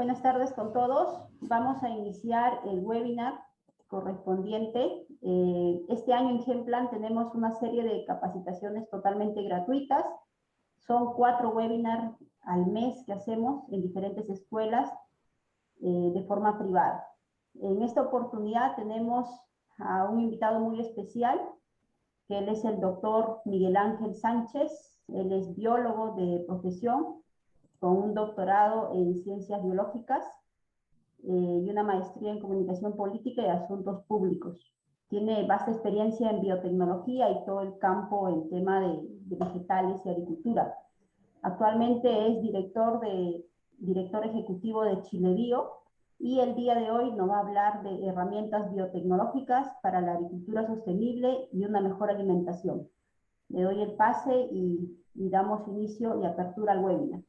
Buenas tardes con todos. Vamos a iniciar el webinar correspondiente. Este año en Gemplan tenemos una serie de capacitaciones totalmente gratuitas. Son 4 webinars al mes que hacemos en diferentes escuelas de forma privada. En esta oportunidad tenemos a un invitado muy especial, que él es el doctor Miguel Ángel Sánchez. Él es biólogo de profesión, con un doctorado en ciencias biológicas y una maestría en comunicación política y asuntos públicos. Tiene vasta experiencia en biotecnología y todo el campo en tema de vegetales y agricultura. Actualmente es director ejecutivo de Chilebio, y el día de hoy nos va a hablar de herramientas biotecnológicas para la agricultura sostenible y una mejor alimentación. Le doy el pase y damos inicio y apertura al webinar.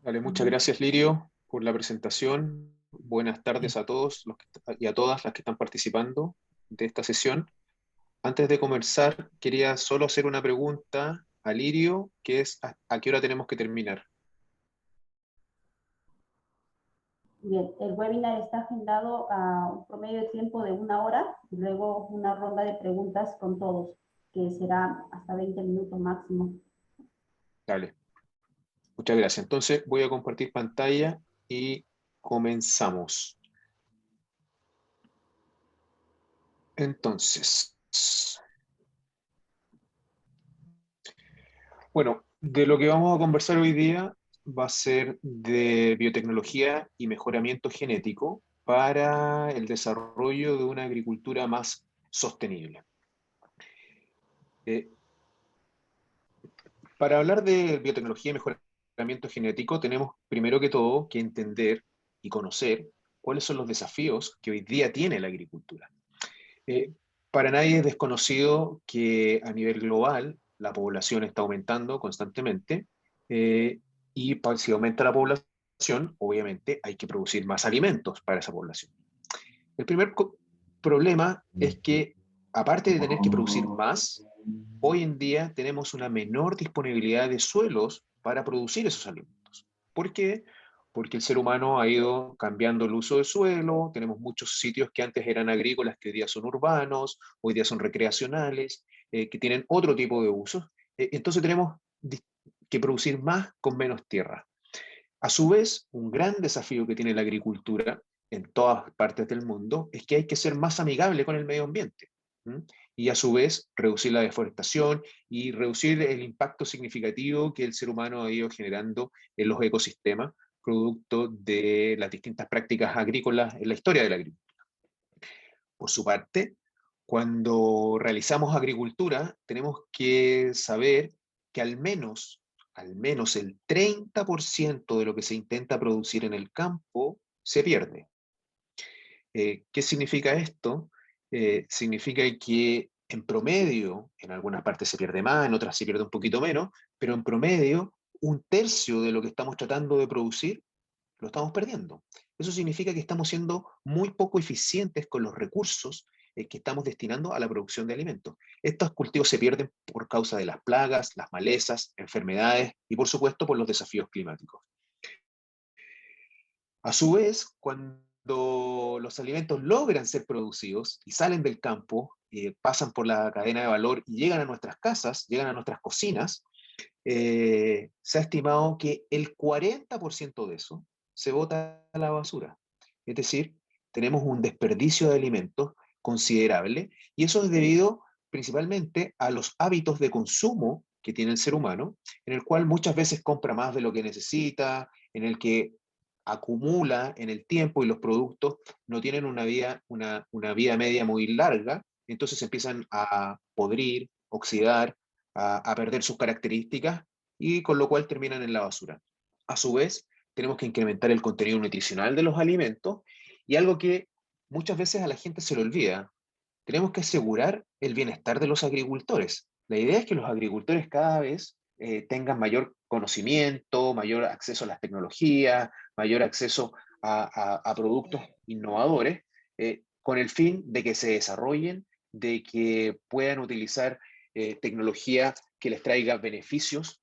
Vale, muchas gracias, Lirio, por la presentación. Buenas tardes a todos y a todas las que están participando de esta sesión. Antes de comenzar, quería solo hacer una pregunta a Lirio, que es ¿a qué hora tenemos que terminar? Bien, el webinar está agendado a un promedio de tiempo de 1 hora y luego una ronda de preguntas con todos, que será hasta 20 minutos máximo. Dale. Muchas gracias. Entonces voy a compartir pantalla y comenzamos. Entonces, bueno, de lo que vamos a conversar hoy día va a ser de biotecnología y mejoramiento genético para el desarrollo de una agricultura más sostenible. Para hablar de biotecnología y mejoramiento genético, tenemos primero que todo que entender y conocer cuáles son los desafíos que hoy día tiene la agricultura. Para nadie es desconocido que a nivel global la población está aumentando constantemente, y si aumenta la población, obviamente hay que producir más alimentos para esa población. El primer problema es que, aparte de tener que producir más, hoy en día tenemos una menor disponibilidad de suelos para producir esos alimentos. ¿Por qué? Porque el ser humano ha ido cambiando el uso del suelo, tenemos muchos sitios que antes eran agrícolas que hoy día son urbanos, hoy día son recreacionales, que tienen otro tipo de usos. Entonces tenemos que producir más con menos tierra. A su vez, un gran desafío que tiene la agricultura en todas partes del mundo es que hay que ser más amigable con el medio ambiente. Y a su vez reducir la deforestación y reducir el impacto significativo que el ser humano ha ido generando en los ecosistemas, producto de las distintas prácticas agrícolas en la historia de la agricultura. Por su parte, cuando realizamos agricultura, tenemos que saber que al menos el 30% de lo que se intenta producir en el campo se pierde. ¿Qué significa esto? Significa que en promedio, en algunas partes se pierde más, en otras se pierde un poquito menos, pero en promedio, 1/3 de lo que estamos tratando de producir lo estamos perdiendo. Eso significa que estamos siendo muy poco eficientes con los recursos que estamos destinando a la producción de alimentos. Estos cultivos se pierden por causa de las plagas, las malezas, enfermedades y, por supuesto, por los desafíos climáticos. A su vez, cuando los alimentos logran ser producidos y salen del campo, pasan por la cadena de valor y llegan a nuestras casas, llegan a nuestras cocinas, se ha estimado que el 40% de eso se bota a la basura. Es decir, tenemos un desperdicio de alimentos considerable, y eso es debido principalmente a los hábitos de consumo que tiene el ser humano, en el cual muchas veces compra más de lo que necesita, en el que acumula en el tiempo y los productos no tienen una vida media muy larga, entonces empiezan a podrir, oxidar, a perder sus características, y con lo cual terminan en la basura. A su vez, tenemos que incrementar el contenido nutricional de los alimentos, y algo que muchas veces a la gente se le olvida: tenemos que asegurar el bienestar de los agricultores. La idea es que los agricultores cada vez tengan mayor conocimiento, mayor acceso a las tecnologías, mayor acceso a productos innovadores, con el fin de que se desarrollen, de que puedan utilizar tecnología que les traiga beneficios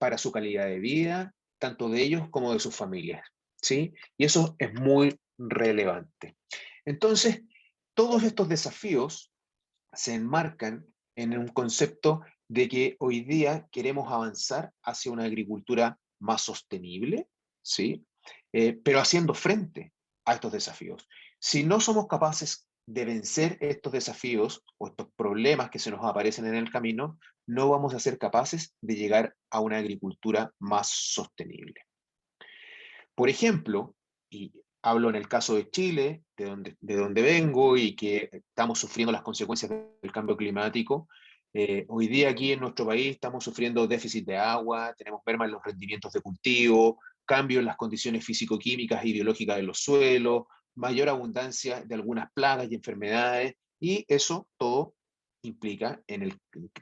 para su calidad de vida, tanto de ellos como de sus familias, ¿sí? Y eso es muy relevante. Entonces, todos estos desafíos se enmarcan en un concepto de que hoy día queremos avanzar hacia una agricultura más sostenible, ¿sí? Pero haciendo frente a estos desafíos. Si no somos capaces de vencer estos desafíos o estos problemas que se nos aparecen en el camino, no vamos a ser capaces de llegar a una agricultura más sostenible. Por ejemplo, y hablo en el caso de Chile, de donde vengo y que estamos sufriendo las consecuencias del cambio climático, hoy día aquí en nuestro país estamos sufriendo déficit de agua, tenemos merma en los rendimientos de cultivo, cambio en las condiciones físico-químicas y biológicas de los suelos, mayor abundancia de algunas plagas y enfermedades, y eso todo implica en el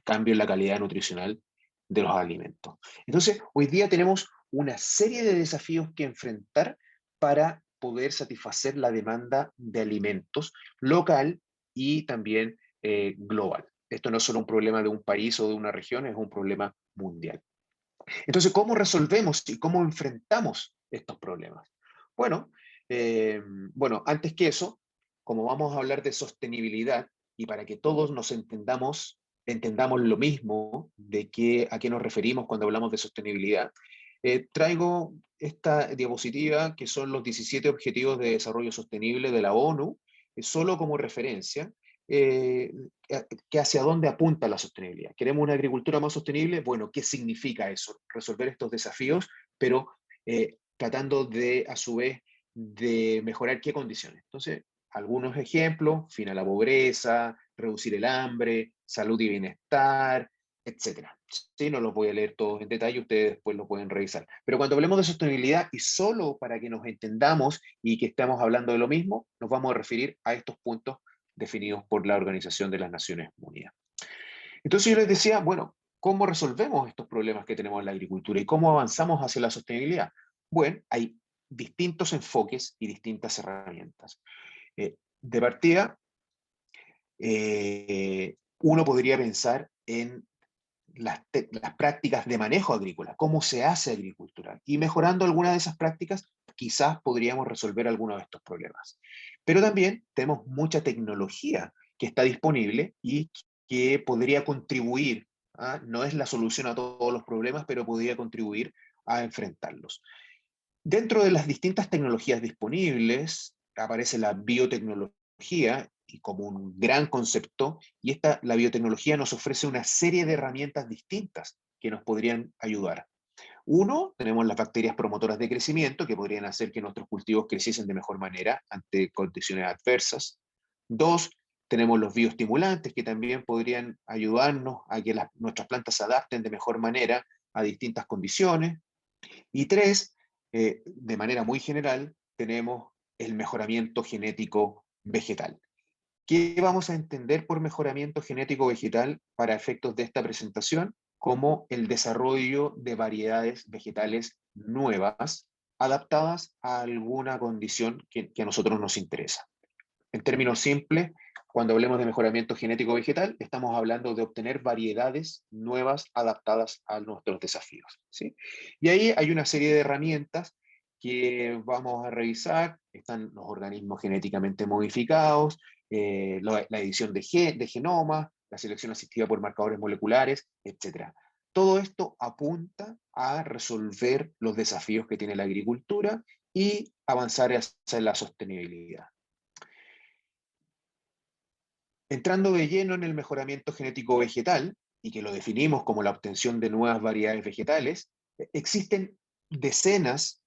cambio en la calidad nutricional de los alimentos. Entonces, hoy día tenemos una serie de desafíos que enfrentar para poder satisfacer la demanda de alimentos local y también global. Esto no es solo un problema de un país o de una región, es un problema mundial. Entonces, ¿cómo resolvemos y cómo enfrentamos estos problemas? Bueno, bueno, antes que eso, como vamos a hablar de sostenibilidad y para que todos nos entendamos lo mismo a qué nos referimos cuando hablamos de sostenibilidad, traigo esta diapositiva que son los 17 Objetivos de Desarrollo Sostenible de la ONU, solo como referencia, eh, que hacia dónde apunta la sostenibilidad. ¿Queremos una agricultura más sostenible? Bueno, ¿qué significa eso? Resolver estos desafíos, pero tratando de, a su vez, de mejorar qué condiciones. Entonces, algunos ejemplos: fin a la pobreza, reducir el hambre, salud y bienestar, etcétera. Sí, no los voy a leer todos en detalle, ustedes después lo pueden revisar. Pero cuando hablemos de sostenibilidad, y solo para que nos entendamos y que estamos hablando de lo mismo, nos vamos a referir a estos puntos definidos por la Organización de las Naciones Unidas. Entonces yo les decía, bueno, ¿cómo resolvemos estos problemas que tenemos en la agricultura y cómo avanzamos hacia la sostenibilidad? Bueno, hay distintos enfoques y distintas herramientas. De partida, uno podría pensar en las prácticas de manejo agrícola, cómo se hace agricultura. Y mejorando alguna de esas prácticas, quizás podríamos resolver algunos de estos problemas. Pero también tenemos mucha tecnología que está disponible y que podría contribuir, ¿ah? No es la solución a todos los problemas, pero podría contribuir a enfrentarlos. Dentro de las distintas tecnologías disponibles aparece la biotecnología y como un gran concepto, y la biotecnología nos ofrece una serie de herramientas distintas que nos podrían ayudar. Uno, tenemos las bacterias promotoras de crecimiento que podrían hacer que nuestros cultivos creciesen de mejor manera ante condiciones adversas. Dos, tenemos los bioestimulantes que también podrían ayudarnos a que nuestras plantas se adapten de mejor manera a distintas condiciones. Y tres, de manera muy general, tenemos el mejoramiento genético vegetal. ¿Qué vamos a entender por mejoramiento genético vegetal para efectos de esta presentación? Como el desarrollo de variedades vegetales nuevas, adaptadas a alguna condición que a nosotros nos interesa. En términos simples, cuando hablemos de mejoramiento genético vegetal, estamos hablando de obtener variedades nuevas adaptadas a nuestros desafíos, ¿sí? Y ahí hay una serie de herramientas que vamos a revisar. Están los organismos genéticamente modificados, la edición de genomas, la selección asistida por marcadores moleculares, etc. Todo esto apunta a resolver los desafíos que tiene la agricultura y avanzar hacia la sostenibilidad. Entrando de lleno en el mejoramiento genético vegetal, y que lo definimos como la obtención de nuevas variedades vegetales, existen decenas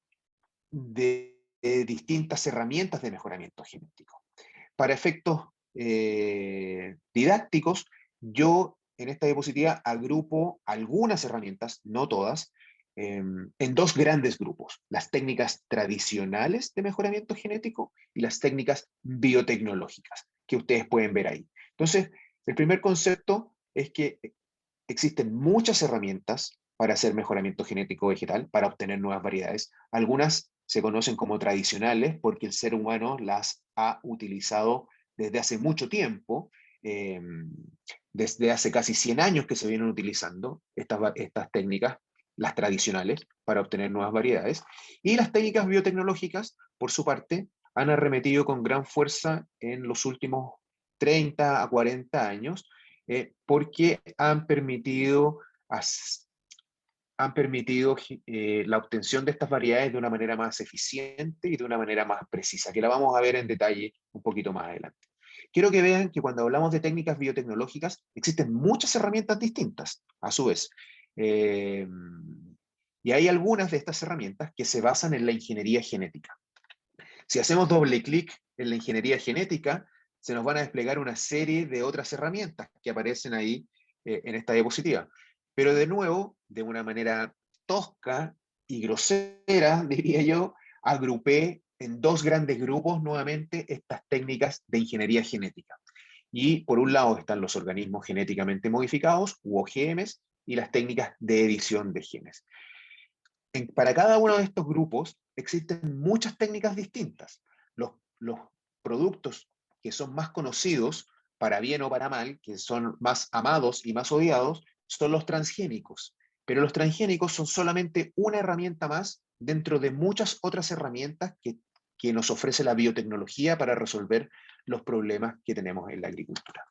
de distintas herramientas de mejoramiento genético. Para efectos didácticos, yo en esta diapositiva agrupo algunas herramientas, no todas, en dos grandes grupos: las técnicas tradicionales de mejoramiento genético y las técnicas biotecnológicas, que ustedes pueden ver ahí. Entonces, el primer concepto es que existen muchas herramientas para hacer mejoramiento genético vegetal, para obtener nuevas variedades. Algunas se conocen como tradicionales porque el ser humano las ha utilizado desde hace mucho tiempo, desde hace casi 100 años que se vienen utilizando estas técnicas, las tradicionales, para obtener nuevas variedades, y las técnicas biotecnológicas, por su parte, han arremetido con gran fuerza en los últimos 30 a 40 años, porque han permitido la obtención de estas variedades de una manera más eficiente y de una manera más precisa, que la vamos a ver en detalle un poquito más adelante. Quiero que vean que cuando hablamos de técnicas biotecnológicas, existen muchas herramientas distintas, a su vez. Y hay algunas de estas herramientas que se basan en la ingeniería genética. Si hacemos doble clic en la ingeniería genética, se nos van a desplegar una serie de otras herramientas que aparecen ahí en esta diapositiva. Pero de nuevo, de una manera tosca y grosera, diría yo, agrupé en dos grandes grupos nuevamente estas técnicas de ingeniería genética. Y por un lado están los organismos genéticamente modificados, u OGMs, y las técnicas de edición de genes. Para cada uno de estos grupos existen muchas técnicas distintas. Los productos que son más conocidos, para bien o para mal, que son más amados y más odiados, son los transgénicos. Pero los transgénicos son solamente una herramienta más dentro de muchas otras herramientas que nos ofrece la biotecnología para resolver los problemas que tenemos en la agricultura.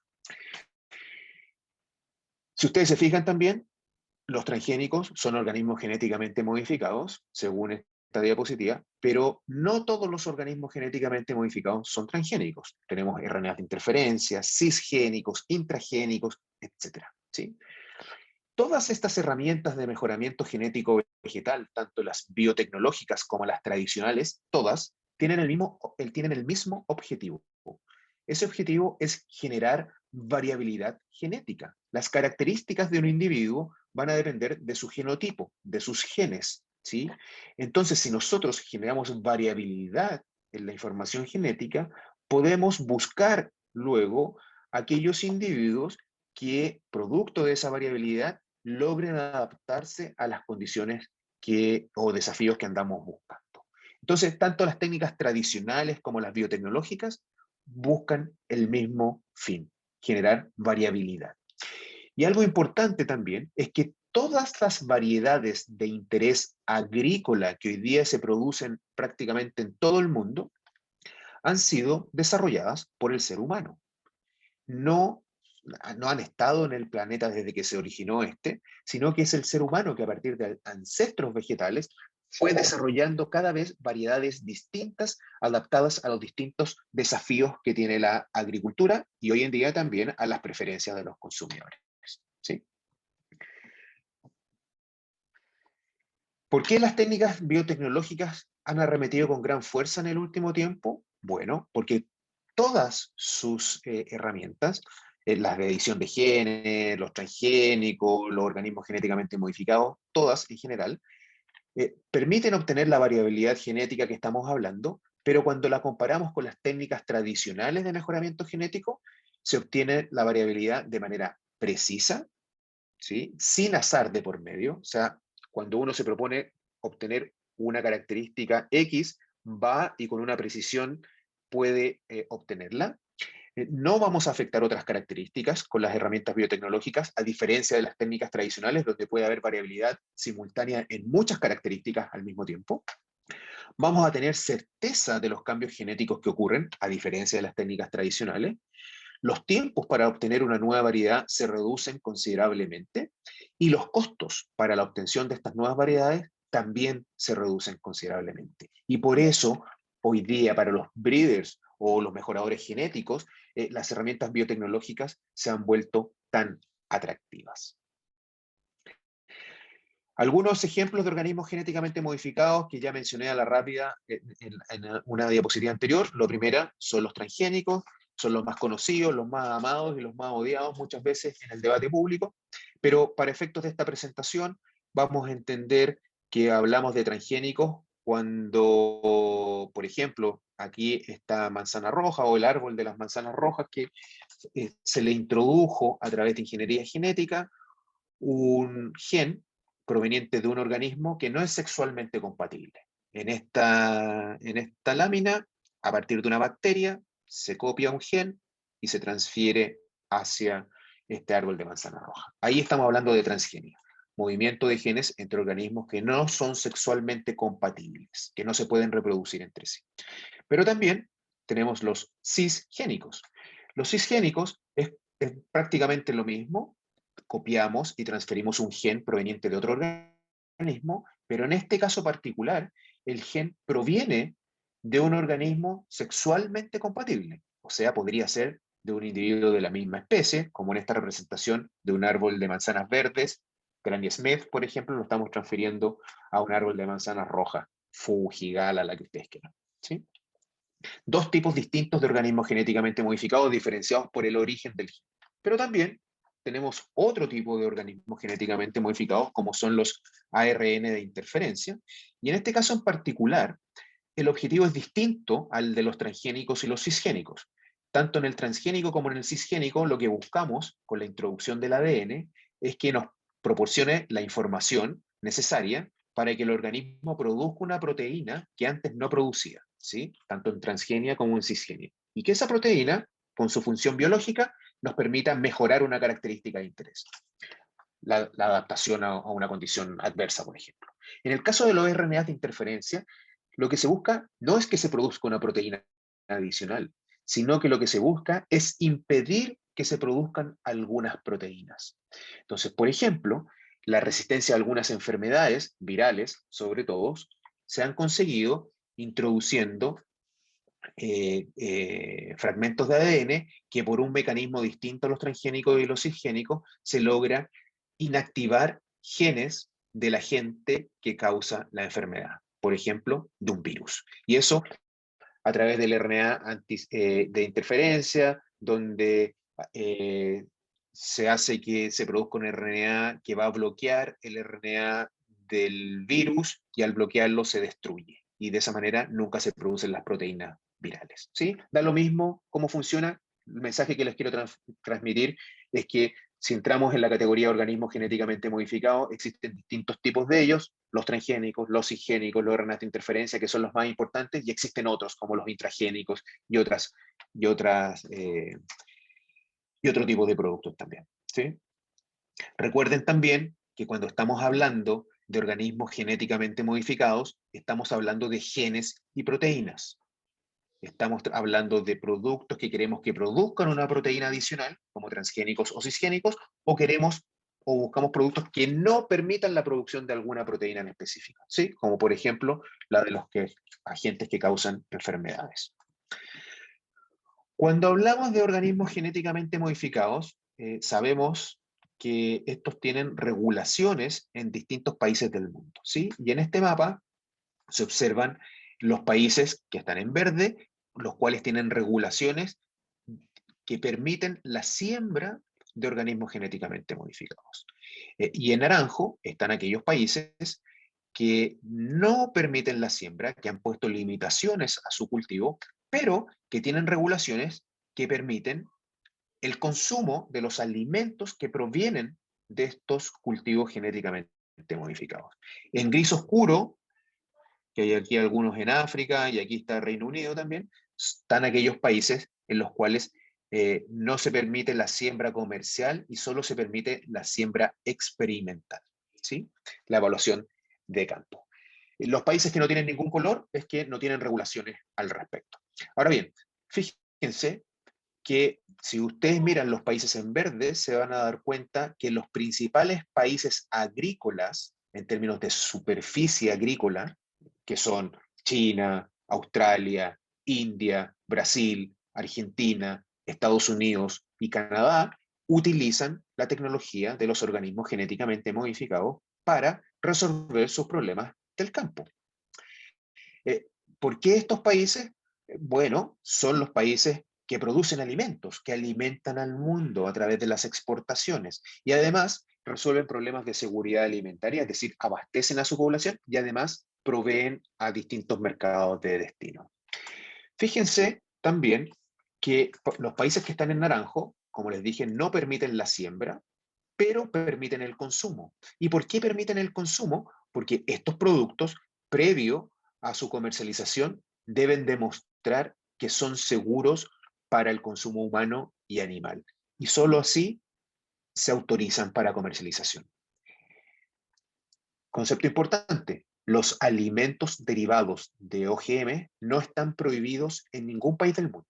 Si ustedes se fijan también, los transgénicos son organismos genéticamente modificados, según esta diapositiva, pero no todos los organismos genéticamente modificados son transgénicos. Tenemos RNAs de interferencia, cisgénicos, intragénicos, etc. ¿Sí? Todas estas herramientas de mejoramiento genético vegetal, tanto las biotecnológicas como las tradicionales, todas tienen el mismo objetivo. Ese objetivo es generar variabilidad genética. Las características de un individuo van a depender de su genotipo, de sus genes, ¿sí? Entonces, si nosotros generamos variabilidad en la información genética, podemos buscar luego aquellos individuos que, producto de esa variabilidad, logren adaptarse a las condiciones o desafíos que andamos buscando. Entonces, tanto las técnicas tradicionales como las biotecnológicas buscan el mismo fin, generar variabilidad. Y algo importante también es que todas las variedades de interés agrícola que hoy día se producen prácticamente en todo el mundo han sido desarrolladas por el ser humano. No han estado en el planeta desde que se originó sino que es el ser humano que a partir de ancestros vegetales fue desarrollando cada vez variedades distintas, adaptadas a los distintos desafíos que tiene la agricultura y hoy en día también a las preferencias de los consumidores. ¿Sí? ¿Por qué las técnicas biotecnológicas han arremetido con gran fuerza en el último tiempo? Bueno, porque todas sus herramientas, las de edición de genes, los transgénicos, los organismos genéticamente modificados, todas en general, permiten obtener la variabilidad genética que estamos hablando, pero cuando la comparamos con las técnicas tradicionales de mejoramiento genético, se obtiene la variabilidad de manera precisa, ¿sí? Sin azar de por medio. O sea, cuando uno se propone obtener una característica X, va y con una precisión puede obtenerla. No vamos a afectar otras características con las herramientas biotecnológicas, a diferencia de las técnicas tradicionales, donde puede haber variabilidad simultánea en muchas características al mismo tiempo. Vamos a tener certeza de los cambios genéticos que ocurren, a diferencia de las técnicas tradicionales. Los tiempos para obtener una nueva variedad se reducen considerablemente y los costos para la obtención de estas nuevas variedades también se reducen considerablemente. Y por eso, hoy día, para los breeders o los mejoradores genéticos, las herramientas biotecnológicas se han vuelto tan atractivas. Algunos ejemplos de organismos genéticamente modificados que ya mencioné a la rápida en una diapositiva anterior. Lo primero son los transgénicos, son los más conocidos, los más amados y los más odiados muchas veces en el debate público, pero para efectos de esta presentación vamos a entender que hablamos de transgénicos cuando, por ejemplo, aquí está manzana roja o el árbol de las manzanas rojas que se le introdujo a través de ingeniería genética un gen proveniente de un organismo que no es sexualmente compatible. En esta lámina, a partir de una bacteria, se copia un gen y se transfiere hacia este árbol de manzana roja. Ahí estamos hablando de transgenia. movimiento de genes entre organismos que no son sexualmente compatibles, que no se pueden reproducir entre sí. Pero también tenemos los cisgénicos. Los cisgénicos es prácticamente lo mismo, copiamos y transferimos un gen proveniente de otro organismo, pero en este caso particular, el gen proviene de un organismo sexualmente compatible. O sea, podría ser de un individuo de la misma especie, como en esta representación de un árbol de manzanas verdes. Granny Smith, por ejemplo, lo estamos transfiriendo a un árbol de manzanas rojas, Fuji, Gala, la que ustedes quieran. ¿Sí? Dos tipos distintos de organismos genéticamente modificados diferenciados por el origen del gen. Pero también tenemos otro tipo de organismos genéticamente modificados, como son los ARN de interferencia, y en este caso en particular, el objetivo es distinto al de los transgénicos y los cisgénicos. Tanto en el transgénico como en el cisgénico, lo que buscamos con la introducción del ADN es que nos proporcione la información necesaria para que el organismo produzca una proteína que antes no producía, ¿sí? Tanto en transgenia como en cisgenia. Y que esa proteína, con su función biológica, nos permita mejorar una característica de interés. La adaptación a una condición adversa, por ejemplo. En el caso de los RNAs de interferencia, lo que se busca no es que se produzca una proteína adicional, sino que lo que se busca es impedir que se produzcan algunas proteínas. Entonces, por ejemplo, la resistencia a algunas enfermedades virales, sobre todo, se han conseguido introduciendo fragmentos de ADN que por un mecanismo distinto a los transgénicos y los cisgénicos se logra inactivar genes del agente que causa la enfermedad, por ejemplo, de un virus. Y eso a través del RNA de interferencia, donde se hace que se produzca un RNA que va a bloquear el RNA del virus y al bloquearlo se destruye. Y de esa manera nunca se producen las proteínas virales. ¿Sí? Da lo mismo cómo funciona. El mensaje que les quiero transmitir es que si entramos en la categoría de organismos genéticamente modificados, existen distintos tipos de ellos, los transgénicos, los cisgénicos, los RNAs de interferencia, que son los más importantes, y existen otros, como los intragénicos y otro tipo de productos también. ¿Sí? Recuerden también que cuando estamos hablando de organismos genéticamente modificados, estamos hablando de genes y proteínas. Estamos hablando de productos que queremos que produzcan una proteína adicional, como transgénicos o cisgénicos, o buscamos productos que no permitan la producción de alguna proteína en específico, ¿sí? Como por ejemplo la de los agentes que causan enfermedades. Cuando hablamos de organismos genéticamente modificados, sabemos que estos tienen regulaciones en distintos países del mundo, ¿sí? Y en este mapa se observan los países que están en verde, los cuales tienen regulaciones que permiten la siembra de organismos genéticamente modificados. Y en naranjo están aquellos países que no permiten la siembra, que han puesto limitaciones a su cultivo, pero que tienen regulaciones que permiten el consumo de los alimentos que provienen de estos cultivos genéticamente modificados. En gris oscuro, que hay aquí algunos en África y aquí está Reino Unido también, están aquellos países en los cuales no se permite la siembra comercial y solo se permite la siembra experimental, ¿sí? La evaluación de campo. Los países que no tienen ningún color es que no tienen regulaciones al respecto. Ahora bien, fíjense que si ustedes miran los países en verde, se van a dar cuenta que los principales países agrícolas, en términos de superficie agrícola, que son China, Australia, India, Brasil, Argentina, Estados Unidos y Canadá, utilizan la tecnología de los organismos genéticamente modificados para resolver sus problemas del campo. ¿Por qué estos países? Bueno, son los países que producen alimentos, que alimentan al mundo a través de las exportaciones y además resuelven problemas de seguridad alimentaria, es decir, abastecen a su población y además proveen a distintos mercados de destino. Fíjense también que los países que están en naranjo, como les dije, no permiten la siembra, pero permiten el consumo. ¿Y por qué permiten el consumo? Porque estos productos, previo a su comercialización, deben demostrar que son seguros para el consumo humano y animal. Y solo así se autorizan para comercialización. Concepto importante, los alimentos derivados de OGM no están prohibidos en ningún país del mundo.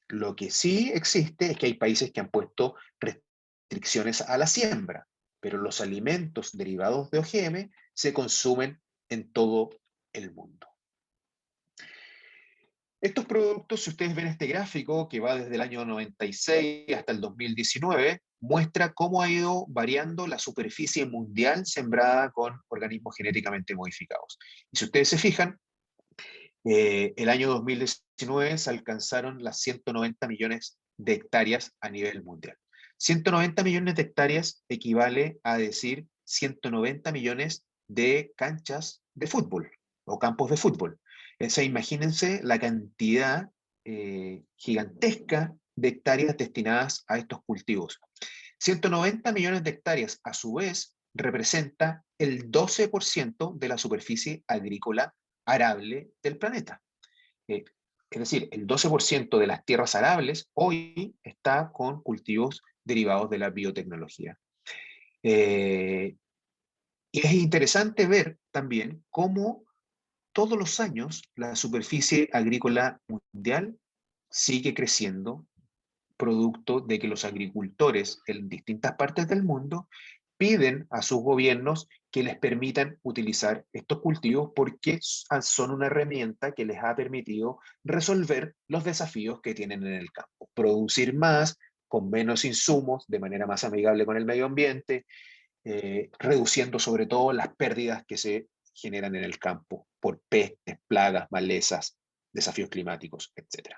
Lo que sí existe es que hay países que han puesto restricciones a la siembra, pero los alimentos derivados de OGM se consumen en todo el mundo. Estos productos, si ustedes ven este gráfico que va desde el año 96 hasta el 2019, muestra cómo ha ido variando la superficie mundial sembrada con organismos genéticamente modificados. Y si ustedes se fijan, el año 2019 se alcanzaron las 190 millones de hectáreas a nivel mundial. 190 millones de hectáreas equivale a decir 190 millones de canchas de fútbol o campos de fútbol. O sea, imagínense la cantidad gigantesca de hectáreas destinadas a estos cultivos. 190 millones de hectáreas, a su vez, representa el 12% de la superficie agrícola arable del planeta. Es decir, el 12% de las tierras arables hoy está con cultivos derivados de la biotecnología. Y es interesante ver también cómo todos los años la superficie agrícola mundial sigue creciendo, producto de que los agricultores en distintas partes del mundo piden a sus gobiernos que les permitan utilizar estos cultivos porque son una herramienta que les ha permitido resolver los desafíos que tienen en el campo. Producir más, con menos insumos, de manera más amigable con el medio ambiente, reduciendo sobre todo las pérdidas que se generan en el campo por pestes, plagas, malezas, desafíos climáticos, etc.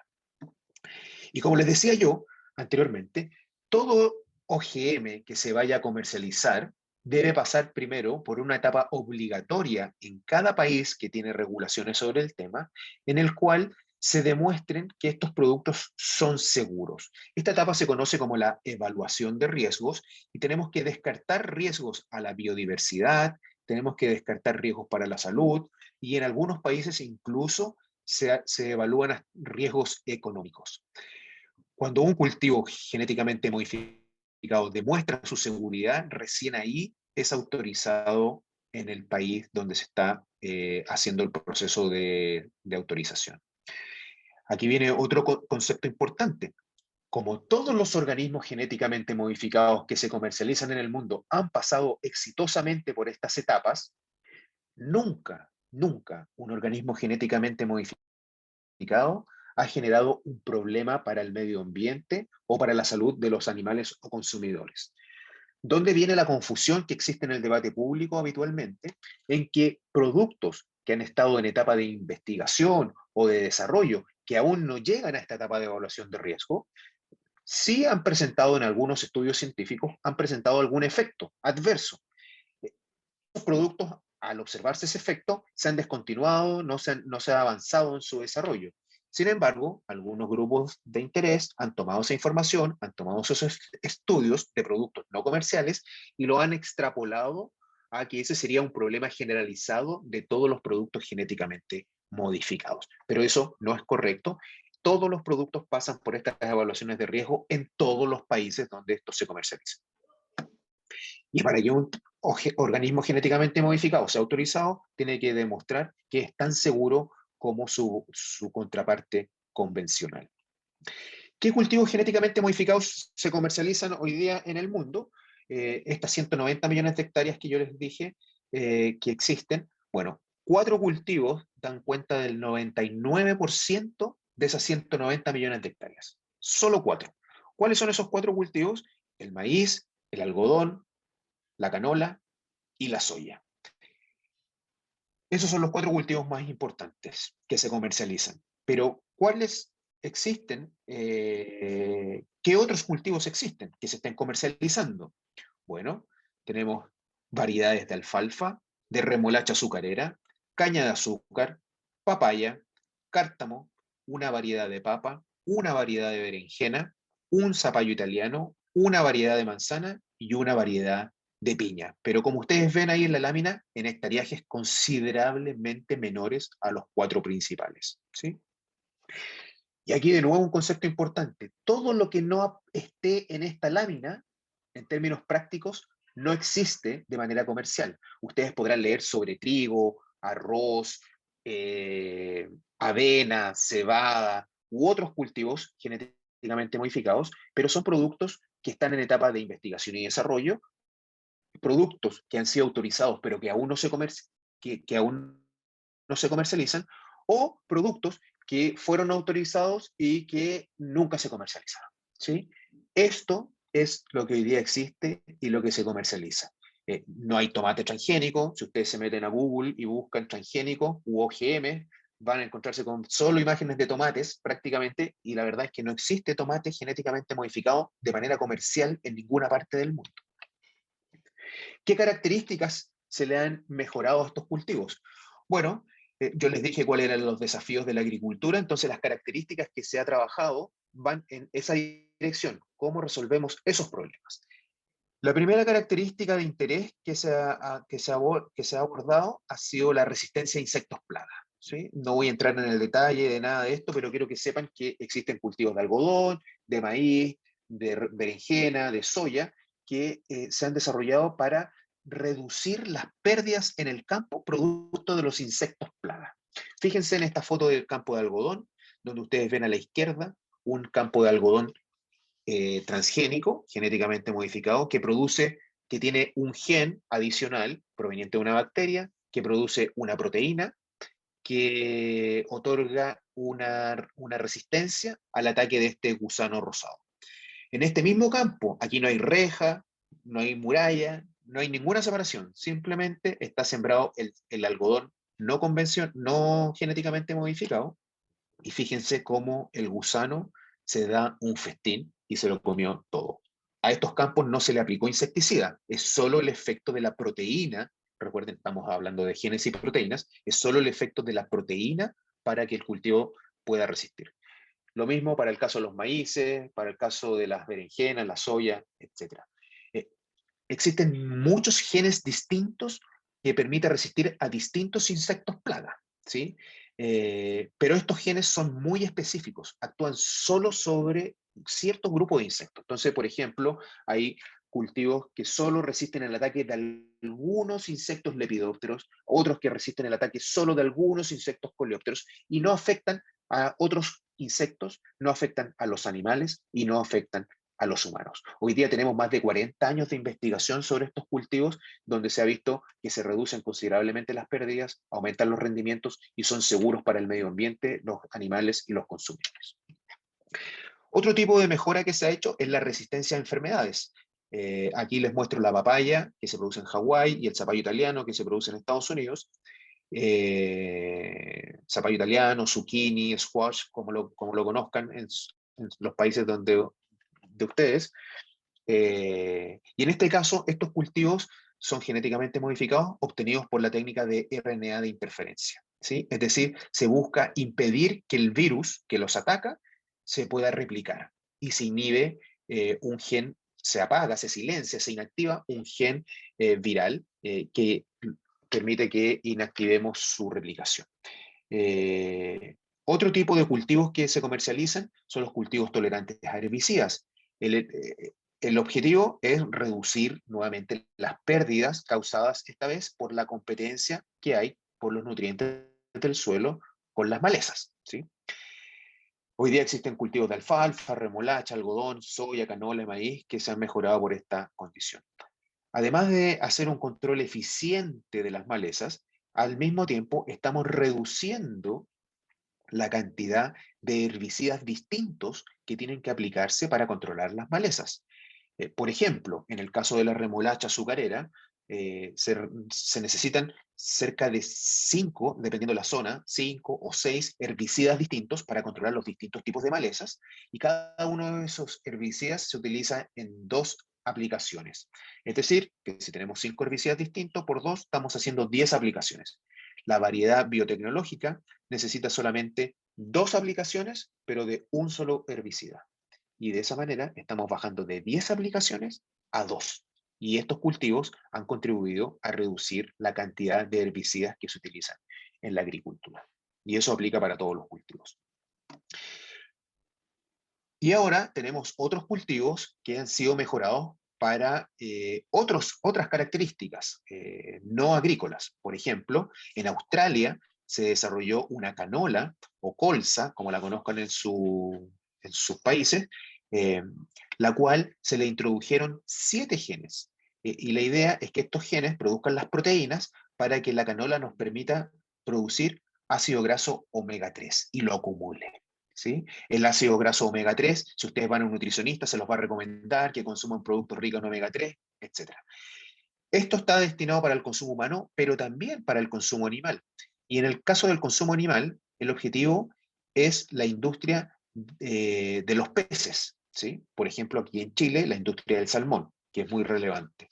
Y como les decía yo anteriormente, todo OGM que se vaya a comercializar debe pasar primero por una etapa obligatoria en cada país que tiene regulaciones sobre el tema, en el cual se demuestren que estos productos son seguros. Esta etapa se conoce como la evaluación de riesgos y tenemos que descartar riesgos a la biodiversidad, tenemos que descartar riesgos para la salud y en algunos países incluso se evalúan riesgos económicos. Cuando un cultivo genéticamente modificado demuestra su seguridad, recién ahí es autorizado en el país donde se está haciendo el proceso de autorización. Aquí viene otro concepto importante. Como todos los organismos genéticamente modificados que se comercializan en el mundo han pasado exitosamente por estas etapas, nunca un organismo genéticamente modificado ha generado un problema para el medio ambiente o para la salud de los animales o consumidores. ¿Dónde viene la confusión que existe en el debate público habitualmente? En que productos que han estado en etapa de investigación o de desarrollo, que aún no llegan a esta etapa de evaluación de riesgo, sí han presentado en algunos estudios científicos, han presentado algún efecto adverso. Los productos, al observarse ese efecto, se han descontinuado, no se ha avanzado en su desarrollo. Sin embargo, algunos grupos de interés han tomado esa información, han tomado esos estudios de productos no comerciales y lo han extrapolado a que ese sería un problema generalizado de todos los productos genéticamente modificados. Pero eso no es correcto. Todos los productos pasan por estas evaluaciones de riesgo en todos los países donde esto se comercializa. Y para que un organismo genéticamente modificado sea autorizado, tiene que demostrar que es tan seguro como su contraparte convencional. ¿Qué cultivos genéticamente modificados se comercializan hoy día en el mundo? Estas 190 millones de hectáreas que yo les dije que existen, bueno, 4 cultivos dan cuenta del 99% de esas 190 millones de hectáreas. Solo 4. ¿Cuáles son esos 4 cultivos? El maíz, el algodón, la canola y la soya. Esos son los 4 cultivos más importantes que se comercializan. Pero, ¿cuáles existen? ¿Qué otros cultivos existen que se estén comercializando? Bueno, tenemos variedades de alfalfa, de remolacha azucarera, caña de azúcar, papaya, cártamo, una variedad de papa, una variedad de berenjena, un zapallo italiano, una variedad de manzana y una variedad de piña. Pero como ustedes ven ahí en la lámina, en hectareajes considerablemente menores a los 4 principales. ¿Sí? Y aquí de nuevo un concepto importante. Todo lo que no esté en esta lámina, en términos prácticos, no existe de manera comercial. Ustedes podrán leer sobre trigo, arroz, avena, cebada u otros cultivos genéticamente modificados, pero son productos que están en etapa de investigación y desarrollo, productos que han sido autorizados pero que aún no se, que aún no se comercializan, o productos que fueron autorizados y que nunca se comercializaron, ¿sí? Esto es lo que hoy día existe y lo que se comercializa. No hay tomate transgénico. Si ustedes se meten a Google y buscan transgénico u OGM, van a encontrarse con solo imágenes de tomates prácticamente, y la verdad es que no existe tomate genéticamente modificado de manera comercial en ninguna parte del mundo. ¿Qué características se le han mejorado a estos cultivos? Bueno, yo les dije cuáles eran los desafíos de la agricultura, entonces las características que se ha trabajado van en esa dirección. ¿Cómo resolvemos esos problemas? La primera característica de interés que se ha abordado ha sido la resistencia a insectos plagas, ¿sí? No voy a entrar en el detalle de nada de esto, pero quiero que sepan que existen cultivos de algodón, de maíz, de berenjena, de soya, que se han desarrollado para reducir las pérdidas en el campo producto de los insectos plaga. Fíjense en esta foto del campo de algodón, donde ustedes ven a la izquierda un campo de algodón transgénico, genéticamente modificado, que tiene un gen adicional proveniente de una bacteria, que produce una proteína que otorga una resistencia al ataque de este gusano rosado. En este mismo campo, aquí no hay reja, no hay muralla, no hay ninguna separación, simplemente está sembrado el algodón no genéticamente modificado, y fíjense cómo el gusano se da un festín y se lo comió todo. A estos campos no se le aplicó insecticida, es solo el efecto de la proteína. Recuerden, estamos hablando de genes y proteínas, es solo el efecto de la proteína para que el cultivo pueda resistir. Lo mismo para el caso de los maíces, para el caso de las berenjenas, la soya, etc. Existen muchos genes distintos que permiten resistir a distintos insectos plaga, ¿sí? Pero estos genes son muy específicos, actúan solo sobre cierto grupo de insectos. Entonces, por ejemplo, hay cultivos que solo resisten el ataque de algunos insectos lepidópteros, otros que resisten el ataque solo de algunos insectos coleópteros, y no afectan a otros insectos, no afectan a los animales y no afectan a los humanos. Hoy día tenemos más de 40 años de investigación sobre estos cultivos, donde se ha visto que se reducen considerablemente las pérdidas, aumentan los rendimientos y son seguros para el medio ambiente, los animales y los consumidores. Otro tipo de mejora que se ha hecho es la resistencia a enfermedades. Aquí les muestro la papaya, que se produce en Hawái, y el zapallo italiano, que se produce en Estados Unidos. Zapallo italiano, zucchini, squash, como lo conozcan en los países de ustedes. Y en este caso, estos cultivos son genéticamente modificados, obtenidos por la técnica de RNA de interferencia, ¿sí? Es decir, se busca impedir que el virus que los ataca se pueda replicar, y se inhibe un gen, se apaga, se silencia, se inactiva un gen viral que permite que inactivemos su replicación. Otro tipo de cultivos que se comercializan son los cultivos tolerantes a herbicidas. El objetivo es reducir nuevamente las pérdidas causadas esta vez por la competencia que hay por los nutrientes del suelo con las malezas, ¿sí? Hoy día existen cultivos de alfalfa, remolacha, algodón, soya, canola y maíz que se han mejorado por esta condición. Además de hacer un control eficiente de las malezas, al mismo tiempo estamos reduciendo la cantidad de herbicidas distintos que tienen que aplicarse para controlar las malezas. Por ejemplo, en el caso de la remolacha azucarera, se necesitan cerca de 5, dependiendo de la zona, 5 o 6 herbicidas distintos para controlar los distintos tipos de malezas, y cada uno de esos herbicidas se utiliza en 2 aplicaciones. Es decir, que si tenemos 5 herbicidas distintos, por 2 estamos haciendo 10 aplicaciones. La variedad biotecnológica necesita solamente 2 aplicaciones, pero de un solo herbicida. Y de esa manera estamos bajando de 10 aplicaciones a 2. Y estos cultivos han contribuido a reducir la cantidad de herbicidas que se utilizan en la agricultura. Y eso aplica para todos los cultivos. Y ahora tenemos otros cultivos que han sido mejorados para otras características no agrícolas. Por ejemplo, en Australia se desarrolló una canola o colza, como la conozcan en sus países, la cual se le introdujeron 7 genes. Y la idea es que estos genes produzcan las proteínas para que la canola nos permita producir ácido graso omega 3 y lo acumule. ¿Sí? El ácido graso omega 3, si ustedes van a un nutricionista, se los va a recomendar que consuman productos ricos en omega 3, etc. Esto está destinado para el consumo humano, pero también para el consumo animal. Y en el caso del consumo animal, el objetivo es la industria de los peces. ¿Sí? Por ejemplo, aquí en Chile, la industria del salmón, que es muy relevante.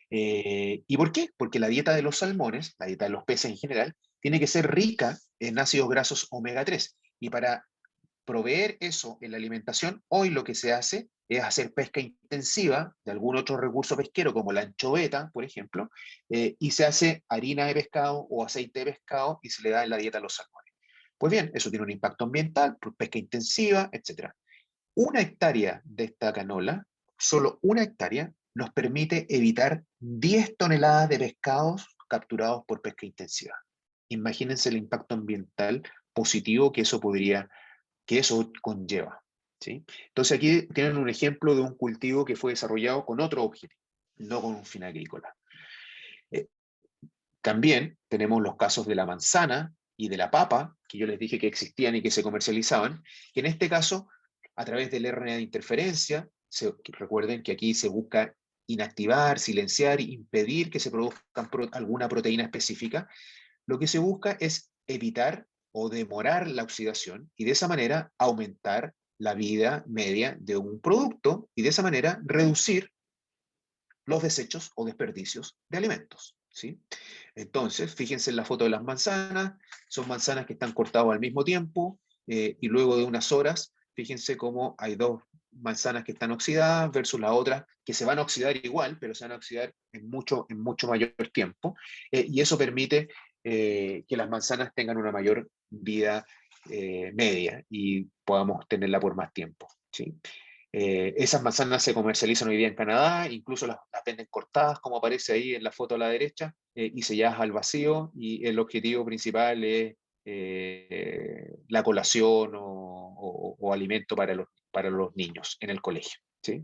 ¿Y por qué? Porque la dieta de los salmones, la dieta de los peces en general, tiene que ser rica en ácidos grasos omega 3. Y para proveer eso en la alimentación, hoy lo que se hace es hacer pesca intensiva de algún otro recurso pesquero, como la anchoveta, por ejemplo, y se hace harina de pescado o aceite de pescado y se le da en la dieta a los salmones. Pues bien, eso tiene un impacto ambiental, pesca intensiva, etc. 1 hectárea de esta canola, solo 1 hectárea, nos permite evitar 10 toneladas de pescados capturados por pesca intensiva. Imagínense el impacto ambiental positivo que eso conlleva. ¿Sí? Entonces aquí tienen un ejemplo de un cultivo que fue desarrollado con otro objetivo, no con un fin agrícola. También tenemos los casos de la manzana y de la papa, que yo les dije que existían y que se comercializaban, que en este caso, a través del RNA de interferencia, recuerden que aquí se busca inactivar, silenciar, impedir que se produzca alguna proteína específica, lo que se busca es evitar o demorar la oxidación y de esa manera aumentar la vida media de un producto y de esa manera reducir los desechos o desperdicios de alimentos. ¿Sí? Entonces, fíjense en la foto de las manzanas, son manzanas que están cortadas al mismo tiempo y luego de unas horas, fíjense cómo hay 2 manzanas que están oxidadas versus la otra que se van a oxidar igual, pero se van a oxidar en mucho mayor tiempo y eso permite que las manzanas tengan una mayor vida media y podamos tenerla por más tiempo. ¿Sí? Esas manzanas se comercializan hoy día en Canadá, incluso las venden cortadas, como aparece ahí en la foto a la derecha, y selladas al vacío, y el objetivo principal es la colación o alimento para los niños en el colegio. ¿Sí?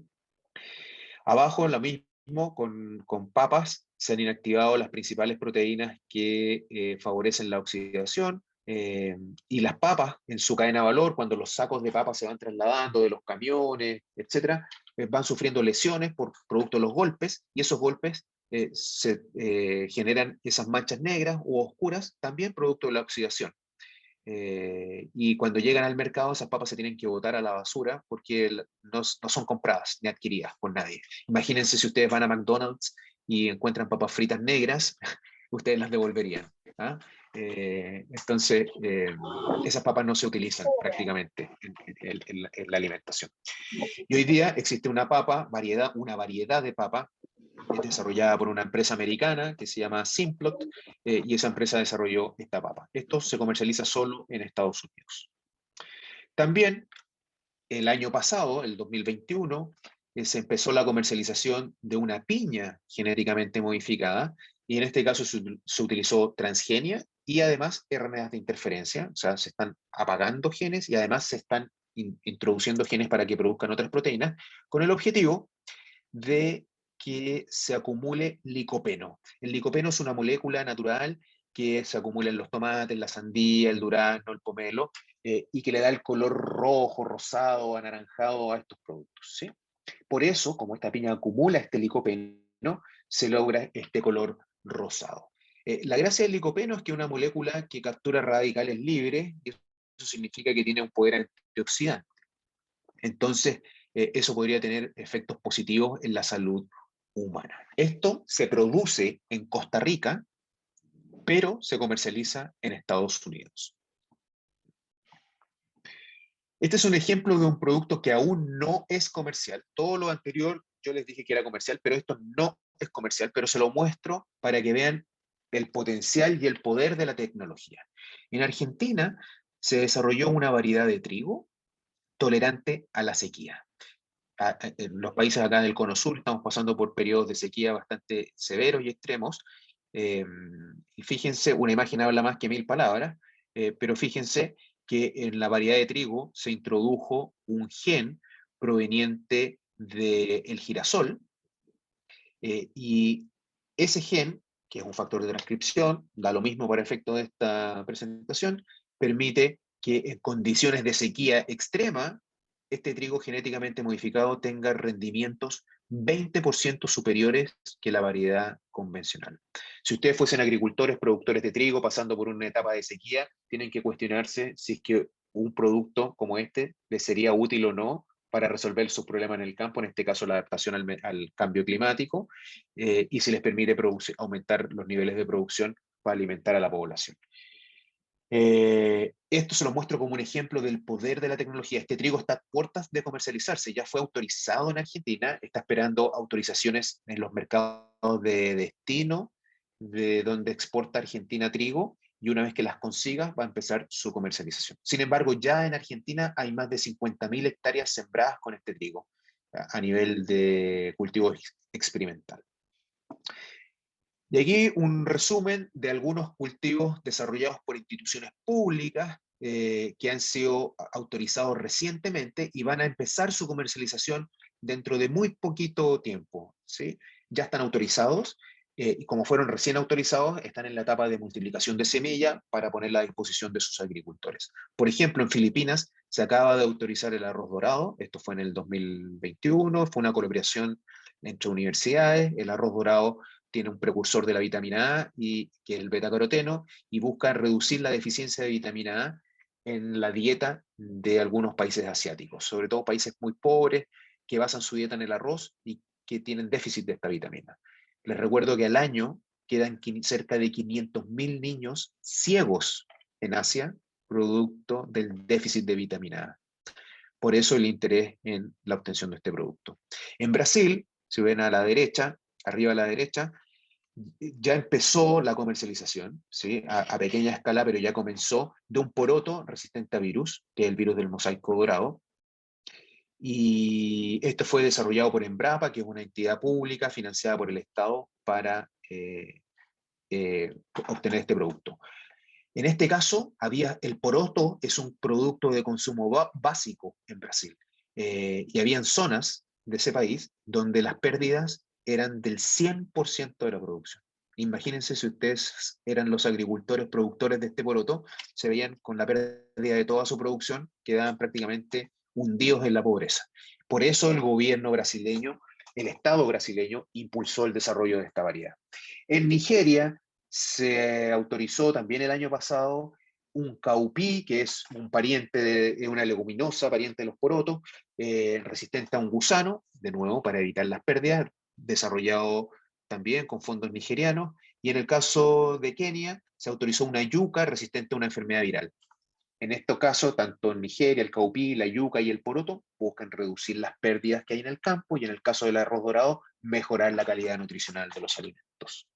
Abajo, lo mismo, con papas, se han inactivado las principales proteínas que favorecen la oxidación, y las papas en su cadena de valor, cuando los sacos de papas se van trasladando de los camiones, etcétera, van sufriendo lesiones por producto de los golpes, y esos golpes se generan esas manchas negras u oscuras, también producto de la oxidación. Y cuando llegan al mercado, esas papas se tienen que botar a la basura porque no son compradas ni adquiridas por nadie. Imagínense si ustedes van a McDonald's y encuentran papas fritas negras, ustedes las devolverían. ¿Ah? Entonces, esas papas no se utilizan prácticamente en la alimentación. Y hoy día existe una variedad de papa desarrollada por una empresa americana que se llama Simplot, y esa empresa desarrolló esta papa. Esto se comercializa solo en Estados Unidos. También el año pasado, el 2021, se empezó la comercialización de una piña genéticamente modificada, y en este caso se utilizó transgenia y además RNAs de interferencia, o sea, se están apagando genes y además se están introduciendo genes para que produzcan otras proteínas, con el objetivo de que se acumule licopeno. El licopeno es una molécula natural que se acumula en los tomates, la sandía, el durazno, el pomelo, y que le da el color rojo, rosado, anaranjado a estos productos. ¿Sí? Por eso, como esta piña acumula este licopeno, se logra este color rosado. La gracia del licopeno es que es una molécula que captura radicales libres, y eso significa que tiene un poder antioxidante. Entonces, eso podría tener efectos positivos en la salud humana. Esto se produce en Costa Rica, pero se comercializa en Estados Unidos. Este es un ejemplo de un producto que aún no es comercial. Todo lo anterior yo les dije que era comercial, pero esto no es comercial, pero se lo muestro para que vean el potencial y el poder de la tecnología. En Argentina se desarrolló una variedad de trigo tolerante a la sequía. en los países acá del Cono Sur estamos pasando por periodos de sequía bastante severos y extremos. Y fíjense, una imagen habla más que 1000 palabras, pero fíjense que en la variedad de trigo se introdujo un gen proveniente del girasol, y ese gen, que es un factor de transcripción, da lo mismo para efecto de esta presentación, permite que en condiciones de sequía extrema, este trigo genéticamente modificado tenga rendimientos 20% superiores que la variedad convencional. Si ustedes fuesen agricultores, productores de trigo, pasando por una etapa de sequía, tienen que cuestionarse si es que un producto como este les sería útil o no para resolver sus problemas en el campo, en este caso la adaptación al cambio climático, y si les permite aumentar los niveles de producción para alimentar a la población. Esto se lo muestro como un ejemplo del poder de la tecnología. Este trigo está a puertas de comercializarse, ya fue autorizado en Argentina, está esperando autorizaciones en los mercados de destino, de donde exporta Argentina trigo, y una vez que las consiga va a empezar su comercialización. Sin embargo, ya en Argentina hay más de 50.000 hectáreas sembradas con este trigo a nivel de cultivo experimental. Y aquí un resumen de algunos cultivos desarrollados por instituciones públicas que han sido autorizados recientemente y van a empezar su comercialización dentro de muy poquito tiempo, ¿sí? Ya están autorizados, y como fueron recién autorizados, están en la etapa de multiplicación de semilla para ponerla a disposición de sus agricultores. Por ejemplo, en Filipinas se acaba de autorizar el arroz dorado, esto fue en el 2021, fue una colaboración entre universidades. El arroz dorado tiene un precursor de la vitamina A, que es el betacaroteno, y busca reducir la deficiencia de vitamina A en la dieta de algunos países asiáticos, sobre todo países muy pobres que basan su dieta en el arroz y que tienen déficit de esta vitamina. Les recuerdo que al año quedan cerca de 500.000 niños ciegos en Asia, producto del déficit de vitamina A. Por eso el interés en la obtención de este producto. En Brasil, si ven a la derecha, arriba a la derecha, ya empezó la comercialización, ¿sí? A pequeña escala, pero ya comenzó, de un poroto resistente a virus, que es el virus del mosaico dorado. Y esto fue desarrollado por Embrapa, que es una entidad pública financiada por el Estado para obtener este producto. En este caso, el poroto es un producto de consumo básico en Brasil. Y habían zonas de ese país donde las pérdidas eran del 100% de la producción. Imagínense si ustedes eran los agricultores productores de este poroto, se veían con la pérdida de toda su producción, quedaban prácticamente hundidos en la pobreza. Por eso el gobierno brasileño, el Estado brasileño, impulsó el desarrollo de esta variedad. En Nigeria se autorizó también el año pasado un caupí, que es un pariente de una leguminosa, pariente de los porotos, resistente a un gusano, de nuevo para evitar las pérdidas, desarrollado también con fondos nigerianos, y en el caso de Kenia se autorizó una yuca resistente a una enfermedad viral. En este caso, tanto en Nigeria, el caupí, la yuca y el poroto buscan reducir las pérdidas que hay en el campo, y en el caso del arroz dorado, mejorar la calidad nutricional de los alimentos.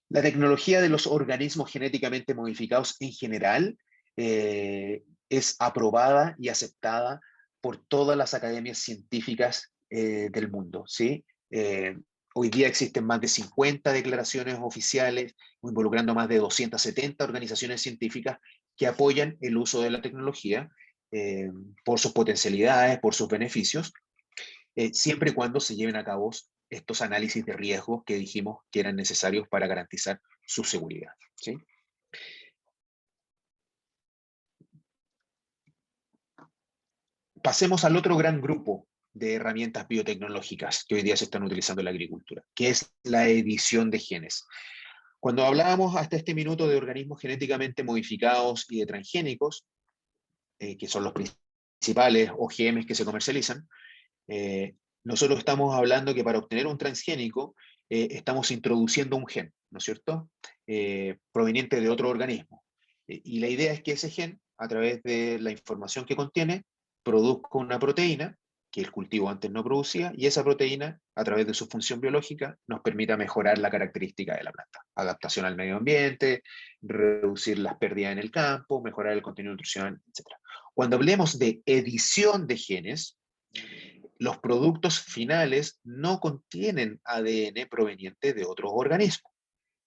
La tecnología de los organismos genéticamente modificados en general es aprobada y aceptada por todas las academias científicas del mundo, ¿sí? Hoy día existen más de 50 declaraciones oficiales, involucrando más de 270 organizaciones científicas que apoyan el uso de la tecnología por sus potencialidades, por sus beneficios, siempre y cuando se lleven a cabo estos análisis de riesgo que dijimos que eran necesarios para garantizar su seguridad, ¿sí? Pasemos al otro gran grupo de herramientas biotecnológicas que hoy día se están utilizando en la agricultura, que es la edición de genes. Cuando hablábamos hasta este minuto de organismos genéticamente modificados y de transgénicos, que son los principales OGMs que se comercializan, nosotros estamos hablando que para obtener un transgénico estamos introduciendo un gen, ¿no es cierto? Proveniente de otro organismo. Y la idea es que ese gen, a través de la información que contiene, produzca una proteína que el cultivo antes no producía, y esa proteína, a través de su función biológica, nos permita mejorar la característica de la planta. Adaptación al medio ambiente, reducir las pérdidas en el campo, mejorar el contenido nutricional, etc. Cuando hablemos de edición de genes, los productos finales no contienen ADN proveniente de otros organismos,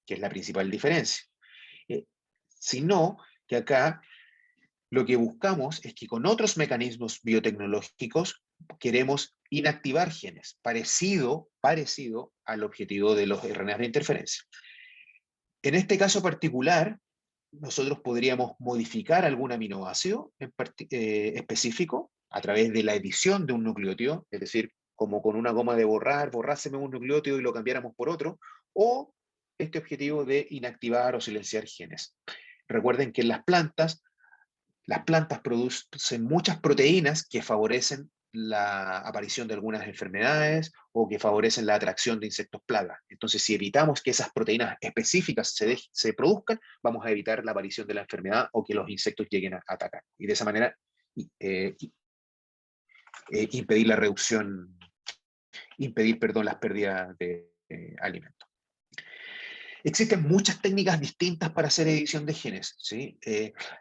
que es la principal diferencia. Sino que acá lo que buscamos es que con otros mecanismos biotecnológicos queremos inactivar genes, parecido al objetivo de los RNAs de interferencia. En este caso particular, nosotros podríamos modificar algún aminoácido específico a través de la edición de un nucleótido, es decir, como con una goma de borrar, borrásemos un nucleótido y lo cambiáramos por otro, o este objetivo de inactivar o silenciar genes. Recuerden que en las plantas producen muchas proteínas que favorecen la aparición de algunas enfermedades o que favorecen la atracción de insectos plagas. Entonces, si evitamos que esas proteínas específicas se produzcan, vamos a evitar la aparición de la enfermedad o que los insectos lleguen a atacar. Y de esa manera impedir la reducción, las pérdidas de alimentos. Existen muchas técnicas distintas para hacer edición de genes, ¿sí?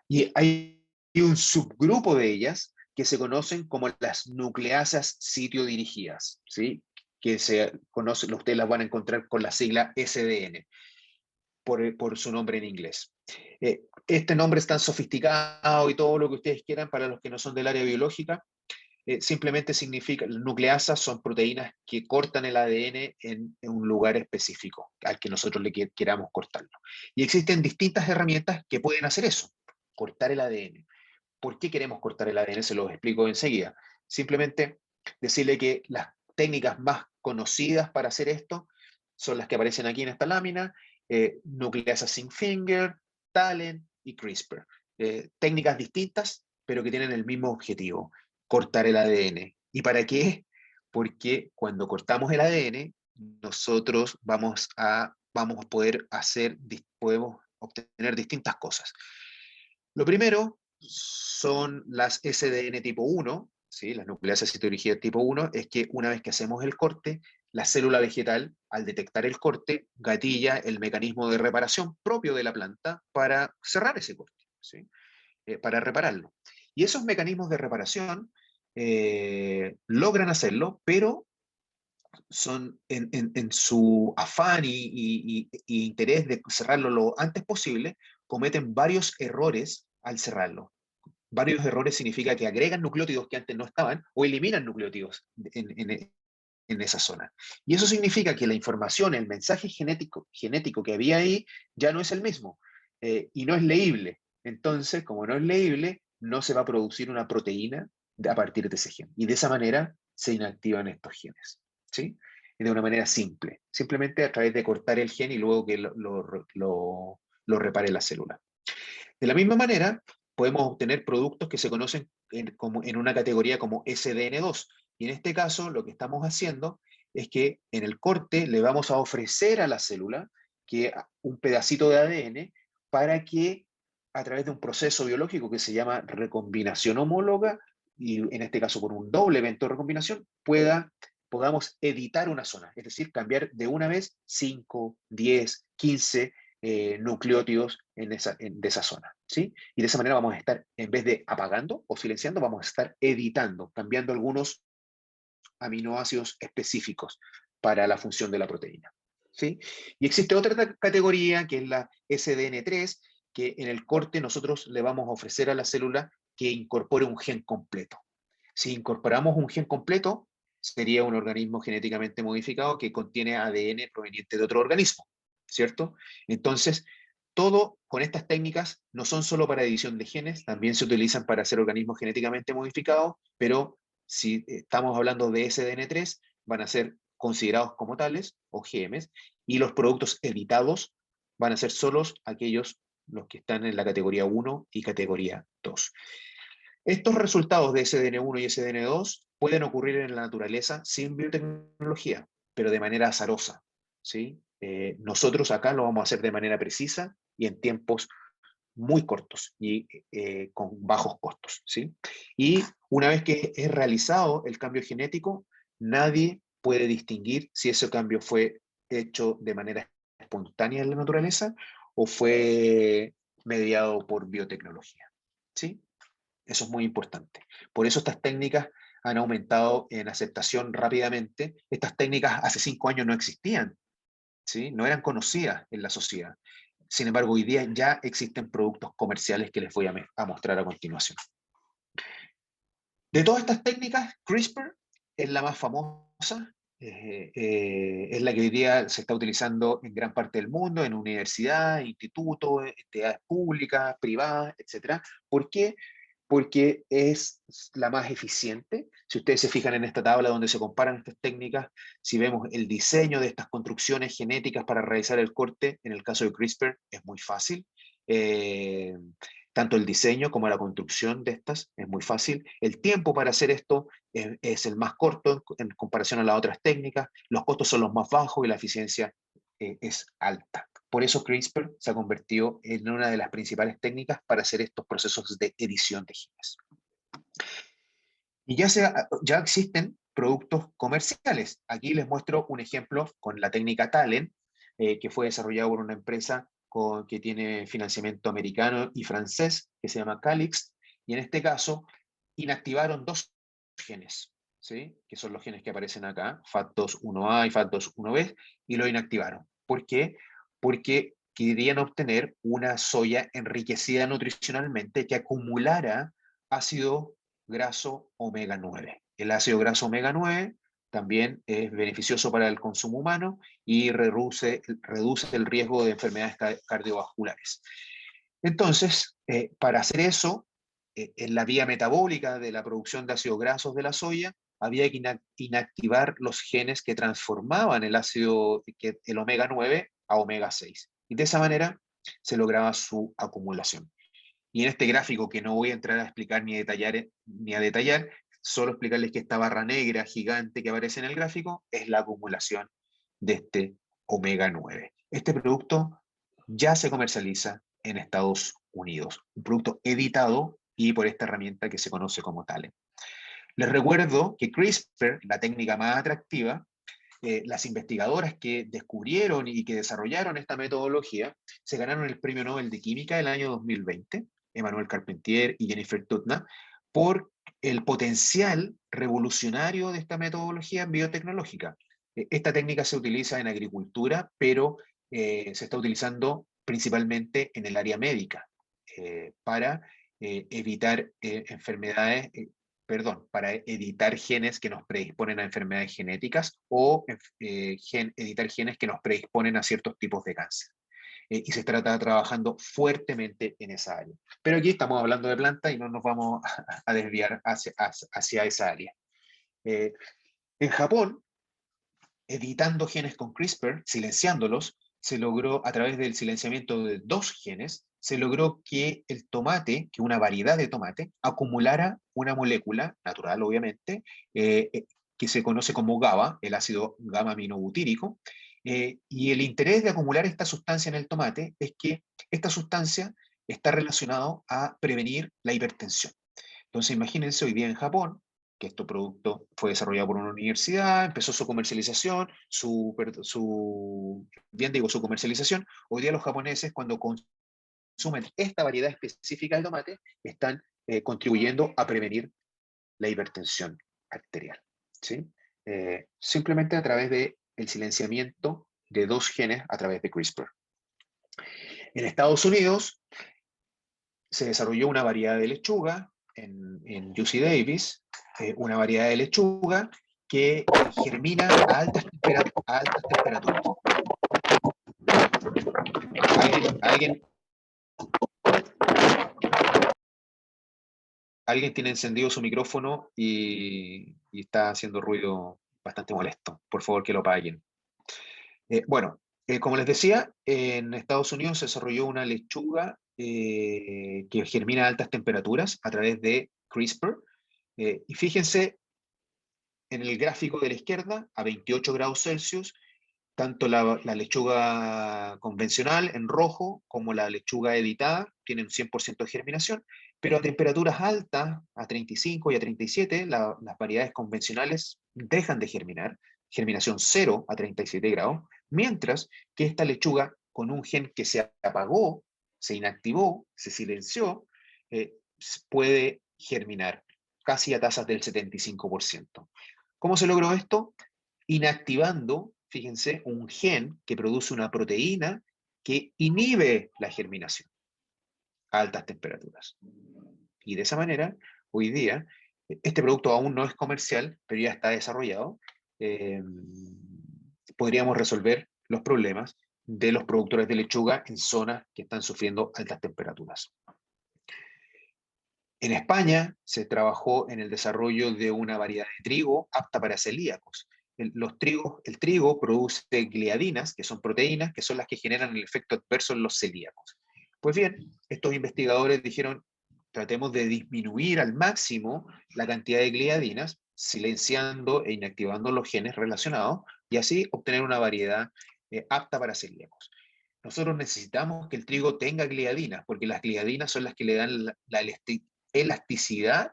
Y hay un subgrupo de ellas que se conocen como las nucleasas sitio-dirigidas, ¿sí? Que ustedes las van a encontrar con la sigla SDN, por su nombre en inglés. Este nombre es tan sofisticado y todo lo que ustedes quieran para los que no son del área biológica. Simplemente significa, nucleasas son proteínas que cortan el ADN en un lugar específico al que nosotros le queramos cortarlo. Y existen distintas herramientas que pueden hacer eso, cortar el ADN. ¿Por qué queremos cortar el ADN? Se los explico enseguida. Simplemente decirle que las técnicas más conocidas para hacer esto son las que aparecen aquí en esta lámina, nucleasa zinc finger, TALEN y CRISPR. Técnicas distintas, pero que tienen el mismo objetivo: cortar el ADN. ¿Y para qué? Porque cuando cortamos el ADN, nosotros podemos obtener distintas cosas. Lo primero son las SDN tipo 1, ¿sí? Las nucleasas citología tipo 1, es que una vez que hacemos el corte, la célula vegetal, al detectar el corte, gatilla el mecanismo de reparación propio de la planta para cerrar ese corte, ¿sí? Para repararlo. Y esos mecanismos de reparación logran hacerlo, pero son en su afán y interés de cerrarlo lo antes posible, cometen varios errores al cerrarlo. Varios errores significa que agregan nucleótidos que antes no estaban o eliminan nucleótidos en esa zona. Y eso significa que la información, el mensaje genético que había ahí ya no es el mismo y no es leíble. Entonces, como no es leíble, no se va a producir una proteína a partir de ese gen. Y de esa manera se inactivan estos genes, ¿sí? Y de una manera simple, simplemente a través de cortar el gen y luego que lo repare la célula. De la misma manera, podemos obtener productos que se conocen en una categoría como SDN2. Y en este caso, lo que estamos haciendo es que en el corte le vamos a ofrecer a la célula un pedacito de ADN para que a través de un proceso biológico que se llama recombinación homóloga, y en este caso por un doble evento de recombinación, podamos editar una zona, es decir, cambiar de una vez 5, 10, 15 nucleótidos de esa zona, ¿sí? Y de esa manera vamos a estar, en vez de apagando o silenciando, vamos a estar editando, cambiando algunos aminoácidos específicos para la función de la proteína, ¿sí? Y existe otra categoría que es la SDN3, que en el corte nosotros le vamos a ofrecer a la célula que incorpore un gen completo. Si incorporamos un gen completo, sería un organismo genéticamente modificado que contiene ADN proveniente de otro organismo, ¿cierto? Entonces, todo con estas técnicas no son solo para edición de genes, también se utilizan para hacer organismos genéticamente modificados, pero si estamos hablando de SDN3, van a ser considerados como tales, o GMs, y los productos editados van a ser solos los que están en la categoría 1 y categoría 2. Estos resultados de SDN1 y SDN2 pueden ocurrir en la naturaleza sin biotecnología, pero de manera azarosa, ¿sí? Nosotros acá lo vamos a hacer de manera precisa y en tiempos muy cortos y con bajos costos, ¿sí? Y una vez que es realizado el cambio genético, nadie puede distinguir si ese cambio fue hecho de manera espontánea en la naturaleza o fue mediado por biotecnología, ¿sí? Eso es muy importante. Por eso estas técnicas han aumentado en aceptación rápidamente. Estas técnicas hace 5 años no existían, ¿sí? No eran conocidas en la sociedad. Sin embargo, hoy día ya existen productos comerciales que les voy a mostrar a continuación. De todas estas técnicas, CRISPR es la más famosa, es la que hoy día se está utilizando en gran parte del mundo, en universidades, institutos, entidades públicas, privadas, etc. ¿Por qué? Porque es la más eficiente. Si ustedes se fijan en esta tabla donde se comparan estas técnicas, si vemos el diseño de estas construcciones genéticas para realizar el corte, en el caso de CRISPR es muy fácil. Tanto el diseño como la construcción de estas es muy fácil. El tiempo para hacer esto es el más corto en comparación a las otras técnicas. Los costos son los más bajos y la eficiencia es alta. Por eso CRISPR se ha convertido en una de las principales técnicas para hacer estos procesos de edición de genes. Y ya existen productos comerciales. Aquí les muestro un ejemplo con la técnica Talent, que fue desarrollado por una empresa que tiene financiamiento americano y francés, que se llama Calix, y en este caso inactivaron 2 genes, ¿sí? Que son los genes que aparecen acá, FAT21A y FAT21B, y lo inactivaron. ¿Por qué? Porque querían obtener una soya enriquecida nutricionalmente que acumulara ácido graso omega 9. El ácido graso omega 9 también es beneficioso para el consumo humano y reduce el riesgo de enfermedades cardiovasculares. Entonces, para hacer eso, en la vía metabólica de la producción de ácidos grasos de la soya, había que inactivar los genes que transformaban el omega 9 a omega 6. Y de esa manera se lograba su acumulación. Y en este gráfico, que no voy a entrar a explicar ni a detallar, solo explicarles que esta barra negra gigante que aparece en el gráfico es la acumulación de este omega 9. Este producto ya se comercializa en Estados Unidos, un producto editado y por esta herramienta que se conoce como Talent. Les recuerdo que CRISPR, la técnica más atractiva, las investigadoras que descubrieron y que desarrollaron esta metodología se ganaron el Premio Nobel de Química del año 2020, Emmanuel Carpentier y Jennifer Doudna, por el potencial revolucionario de esta metodología biotecnológica. Esta técnica se utiliza en agricultura, pero se está utilizando principalmente en el área médica para evitar enfermedades, para editar genes que nos predisponen a enfermedades genéticas o editar genes que nos predisponen a ciertos tipos de cáncer. Y se está trabajando fuertemente en esa área. Pero aquí estamos hablando de plantas y no nos vamos a desviar hacia esa área. En Japón, editando genes con CRISPR, silenciándolos, se logró, a través del silenciamiento de 2 genes, se logró que el tomate, que una variedad de tomate, acumulara una molécula, natural obviamente, que se conoce como GABA, el ácido gamma-aminobutírico, y el interés de acumular esta sustancia en el tomate es que esta sustancia está relacionada a prevenir la hipertensión. Entonces imagínense hoy día en Japón, que este producto fue desarrollado por una universidad, empezó su comercialización, su comercialización. Hoy día los japoneses, cuando consumen esta variedad específica de tomate, están contribuyendo a prevenir la hipertensión arterial, ¿sí? Simplemente a través del silenciamiento de 2 genes a través de CRISPR. En Estados Unidos se desarrolló una variedad de lechuga en UC Davis, una variedad de lechuga que germina a altas temperaturas. Alguien tiene encendido su micrófono y está haciendo ruido bastante molesto. Por favor, que lo apaguen. Como les decía, en Estados Unidos se desarrolló una lechuga que germina a altas temperaturas a través de CRISPR. Y fíjense en el gráfico de la izquierda, a 28 grados Celsius, tanto la lechuga convencional en rojo como la lechuga editada tienen 100% de germinación, pero a temperaturas altas, a 35 y a 37, las variedades convencionales dejan de germinar, germinación 0 a 37 grados, mientras que esta lechuga con un gen que se apagó, se inactivó, se silenció, puede germinar casi a tasas del 75%. ¿Cómo se logró esto? Inactivando, fíjense, un gen que produce una proteína que inhibe la germinación a altas temperaturas. Y de esa manera, hoy día, este producto aún no es comercial, pero ya está desarrollado. Podríamos resolver los problemas de los productores de lechuga en zonas que están sufriendo altas temperaturas. En España se trabajó en el desarrollo de una variedad de trigo apta para celíacos. El trigo produce gliadinas, que son proteínas, que son las que generan el efecto adverso en los celíacos. Pues bien, estos investigadores dijeron, tratemos de disminuir al máximo la cantidad de gliadinas, silenciando e inactivando los genes relacionados, y así obtener una variedad apta para celíacos. Nosotros necesitamos que el trigo tenga gliadinas, porque las gliadinas son las que le dan la elasticidad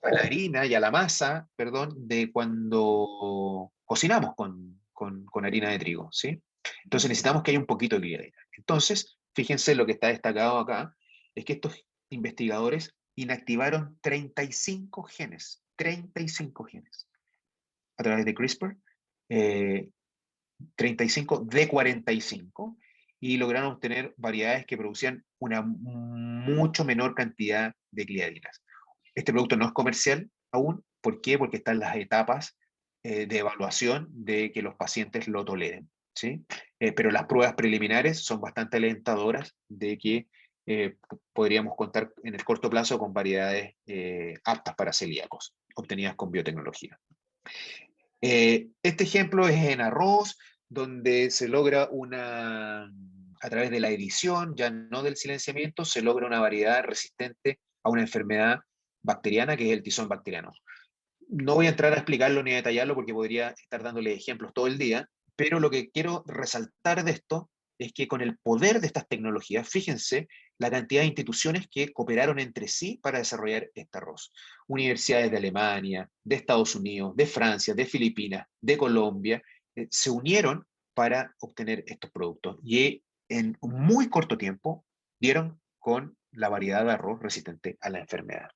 a la harina y a la masa, perdón, de cuando cocinamos con harina de trigo, ¿sí? Entonces necesitamos que haya un poquito de gliadina. Entonces, fíjense lo que está destacado acá, es que estos investigadores inactivaron 35 genes a través de CRISPR, 35 de 45, y lograron obtener variedades que producían una mucho menor cantidad de gliadinas. Este producto no es comercial aún. ¿Por qué? Porque están las etapas de evaluación de que los pacientes lo toleren, ¿sí? Pero las pruebas preliminares son bastante alentadoras de que podríamos contar en el corto plazo con variedades aptas para celíacos, obtenidas con biotecnología. Este ejemplo es en arroz, donde se logra a través de la edición, ya no del silenciamiento, se logra una variedad resistente a una enfermedad bacteriana, que es el tizón bacteriano. No voy a entrar a explicarlo ni a detallarlo porque podría estar dándole ejemplos todo el día, pero lo que quiero resaltar de esto es que con el poder de estas tecnologías, fíjense la cantidad de instituciones que cooperaron entre sí para desarrollar este arroz. Universidades de Alemania, de Estados Unidos, de Francia, de Filipinas, de Colombia, se unieron para obtener estos productos y en un muy corto tiempo dieron con la variedad de arroz resistente a la enfermedad.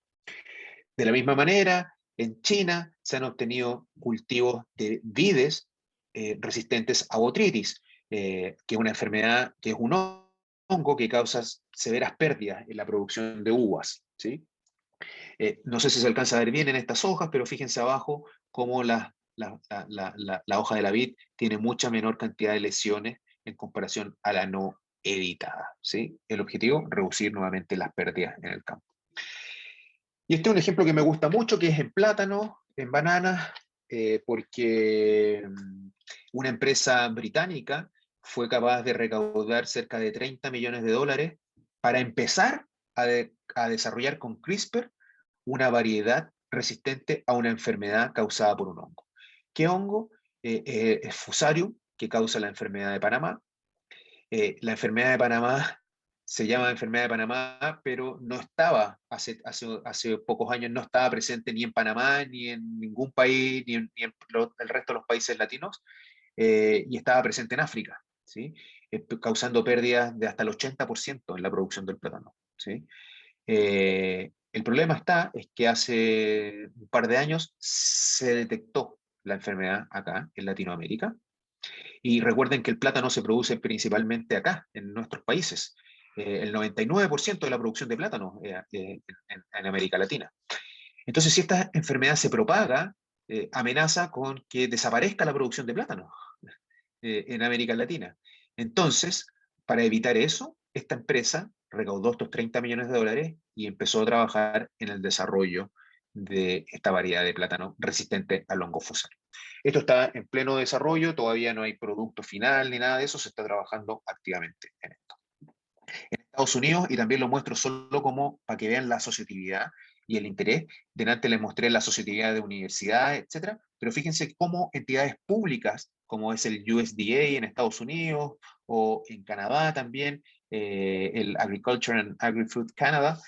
De la misma manera, en China se han obtenido cultivos de vides resistentes a botrytis, que es una enfermedad, que es un hongo que causa severas pérdidas en la producción de uvas, ¿sí? No sé si se alcanza a ver bien en estas hojas, pero fíjense abajo cómo la hoja de la vid tiene mucha menor cantidad de lesiones en comparación a la no editada, ¿sí? El objetivo, reducir nuevamente las pérdidas en el campo. Y este es un ejemplo que me gusta mucho, que es en plátano, en bananas, porque una empresa británica fue capaz de recaudar cerca de 30 millones de dólares para empezar a desarrollar con CRISPR una variedad resistente a una enfermedad causada por un hongo. ¿Qué hongo? Es Fusarium, que causa la enfermedad de Panamá. La enfermedad de Panamá se llama enfermedad de Panamá, pero no estaba, hace pocos años no estaba presente ni en Panamá, ni en ningún país, ni en el resto de los países latinos, y estaba presente en África, ¿sí? Causando pérdidas de hasta el 80% en la producción del plátano, ¿sí? El problema es que hace un par de años se detectó la enfermedad acá, en Latinoamérica, y recuerden que el plátano se produce principalmente acá, en nuestros países. El 99% de la producción de plátano en América Latina. Entonces, si esta enfermedad se propaga, amenaza con que desaparezca la producción de plátano en América Latina. Entonces, para evitar eso, esta empresa recaudó estos 30 millones de dólares y empezó a trabajar en el desarrollo de esta variedad de plátano resistente al hongo Fusarium. Esto está en pleno desarrollo, todavía no hay producto final ni nada de eso, se está trabajando activamente en esto. En Estados Unidos, y también lo muestro solo como para que vean la asociatividad y el interés, delante les mostré la asociatividad de universidades, etcétera, pero fíjense cómo entidades públicas, como es el USDA en Estados Unidos, o en Canadá también, el Agriculture and Agri-Food Canada,